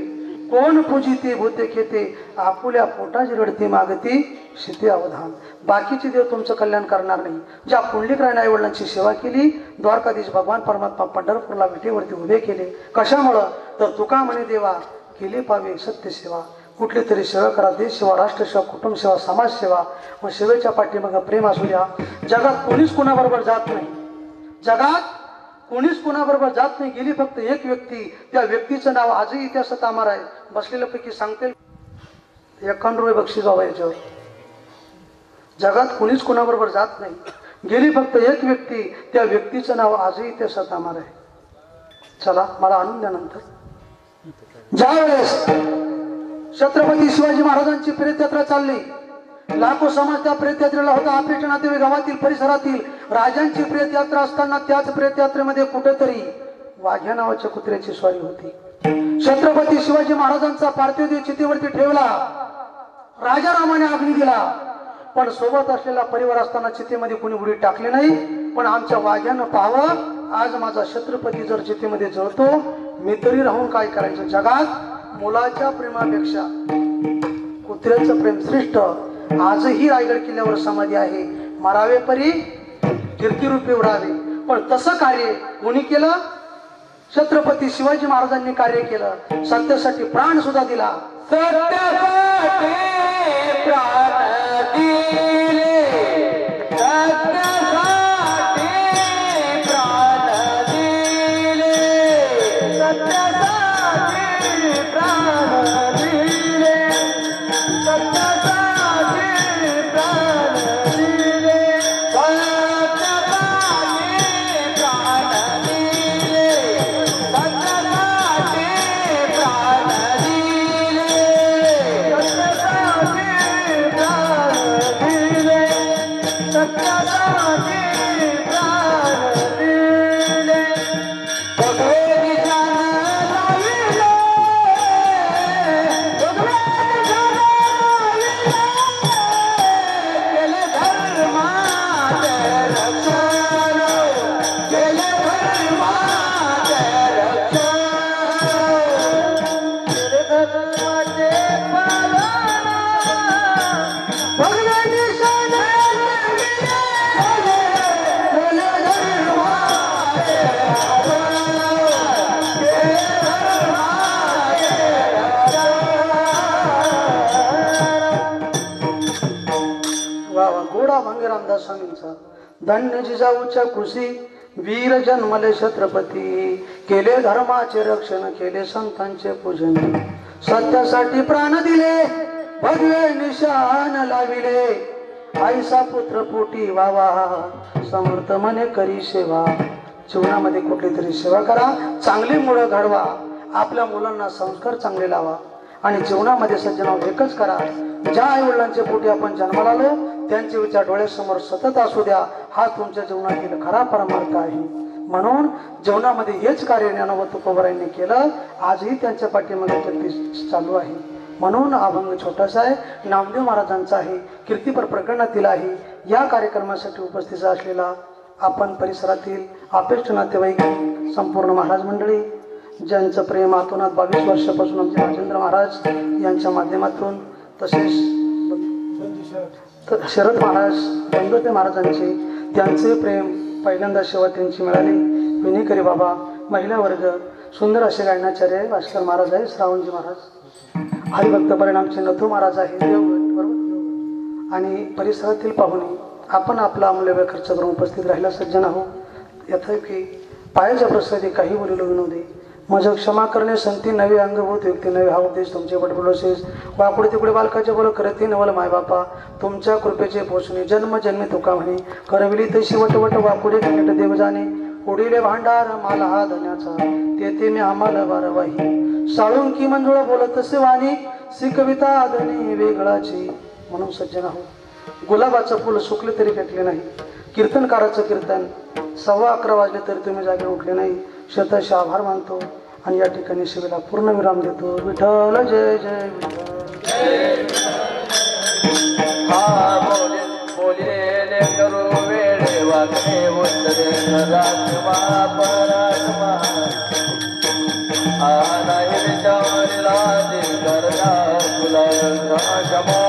कोण पूजिते भूते खेते, आपुल्या पोटाची रडती मागती शिते अवधान. बाकीचे देव तुमचं कल्याण करणार नाही. ज्या पुंडलिकरायने आई वडिलांची सेवा केली, द्वारकाधीश भगवान परमात्मा पंढरपूरला विटेवरती उभे केले. कशामुळं? तर तुका म्हणे देवा केली पावे सत्य सेवा. कुठली तरी सेवा करा, देश सेवा, राष्ट्रसेवा, कुटुंब सेवा, समाज सेवा. मग सेवेच्या पाठीमाग प्रेम असू द्या. जगात कोणीच कुणाबरोबर जात नाही, जगात कोणीच कुणाबरोबर जात नाही. गेली फक्त एक व्यक्ती, त्या व्यक्तीचं नाव आजही इतिहासात अमर आहे. बसलेल्यापैकी सांगते 51 रुपये बक्षीस व्हावं याच्यावर. जगात कोणीच कुणाबरोबर जात नाही, गेली फक्त एक व्यक्ती, त्या व्यक्तीचं नाव आजही इतिहासात अमर आहे. चला मला आणून द्या. नंतर ज्या वेळेस छत्रपती शिवाजी महाराजांची प्रेतयात्रा चालली, लाखो समाज त्या प्रेतयात्रेला होता. अपेक्षा नातेवाईक गावातील परिसरातील राजांची प्रेतयात्रा असताना त्याच प्रेतयात्रेमध्ये कुठेतरी वाघ्या नावाच्या कुत्र्याची स्वारी होती. छत्रपती शिवाजी महाराजांचा पार्थिव देह चितेवरती ठेवला, राजा रामाने अग्नी दिला, पण सोबत असलेला परिवार असताना चितेमध्ये कोणी उडी टाकली नाही. पण आमच्या वाघ्यानं पाहावं, आज माझा छत्रपती जर चितेमध्ये जळतो, मी तरी राहून काय करायचं. जगात मुलाच्या प्रेमापेक्षा कुत्र्याचं प्रेम श्रेष्ठ. आजही रायगड किल्ल्यावर समाधी आहे. मरावे परी कीर्तिरूपी उडावे. पण तसं कार्य कोणी केलं? छत्रपती शिवाजी महाराजांनी कार्य केलं. सत्यासाठी प्राण सुद्धा दिला. सत्यासाठी प्राण दिले, सत्यासाठी प्राण दिले, सत्यासाठी प्राण दिले, सत्यासाठी प्राण दिले, सत्यासाठी प्राण दिले, सत्यासाठी प्राण दिले, सत्यासाठी प्राण दिले, सत्यासाठी प्राण दिले. भगवे निशाण लाविले, भगवे निशाण लाविले, केले धर्माचे रक्षण, केले धर्माचे रक्षण, केले धर्माचे पालन. भगवे निशाण लाविले, केले धर्माचे पालन, केले धर्माचे रक्षण. वा वा. गोडा भांगे रामदास स्वामींचा. धन्य जिजाऊच्या कुशी वीर जन्मले छत्रपती, केले धर्माचे रक्षण, केले संतांचे पूजन, सत्यासाठी प्राण दिले, भगवे निशाण लाविले, आईसा पुत्र पोटी वावा, समर्थ मने करी सेवा. जीवनामध्ये कुठली तरी सेवा करा, चांगली मुलं घडवा, आपल्या मुलांना संस्कार चांगले लावा आणि जीवनामध्ये सज्जनाव एकच करा. ज्या आई वडिलांच्या पोटी आपण जन्माला आलो त्यांचे विचार डोळ्यासमोर सतत असू द्या. हा तुमच्या जीवनातील खरा परमार्थ आहे. म्हणून जीवनामध्ये हेच कार्य ज्ञानोबा तुकोबारायांनी केलं. आजही त्यांच्या पाठीमागे जगदीश चालू आहे. म्हणून अभंग छोटासा आहे, नामदेव महाराजांचा आहे, कीर्तिपर प्रकरणातील आहे. या कार्यक्रमासाठी उपस्थित असलेला आपण परिसरातील अपेष्ट नातेवाईक, संपूर्ण महाराज मंडळी, ज्यांचं प्रेम आतोनात 22 वर्षापासून आमचे राजेंद्र महाराज यांच्या माध्यमातून, तसेच शरद महाराज बंदोते महाराजांचे, त्यांचे प्रेम पहिल्यांदा सेवा त्यांची मिळाली. विनीकरी बाबा, महिला वर्ग, सुंदर असे गायनाचार्य भास्कर महाराज आहे, श्रावणजी महाराज, हरिभक्त परिणामचे नथू महाराज आहे, देवगड बरोबर आणि परिसरातील पाहुणे आपण आपला अमूल्य वेळ खर्च करून उपस्थित राहिला सज्जन आहोत. यथाकी पायाच्या प्रसादी काही बोलिलो विनोदी मज क्षमा करणे संती नवी अंगभूत व्यक्ती नवी हा उपदेश तुमचे पटपुलोशेष वाकुडे तिकडे बालकाचे बोल करते नवल मायबापा तुमच्या कृपेचे पोषणे जन्म जन्मी तुका म्हणे करविली तशी वटवट वाकुडे कनेट देव जाणे उडिले भांडार माला हा धन्याचा तेथे मी आम्हाला वारवाही साळून की मंजुळा बोलत तसे वाणी सी कविता आदनी वेगळाची. म्हणून सज्जन आहोत गुलाबाचं फुल सुकले तरी पेटले नाही. कीर्तनकाराचं कीर्तन 11:15 वाजले तरी तुम्ही जागे उठले नाही. शतश आभार मानतो आणि या ठिकाणी शिवेला पूर्ण विराम देतो. विठ्ठल जय जय विठ्ठल. हा बोलिले करू वेळे वागणे उतरे राजमा परात्मा नाही विचारला दे करता तुला क्षमा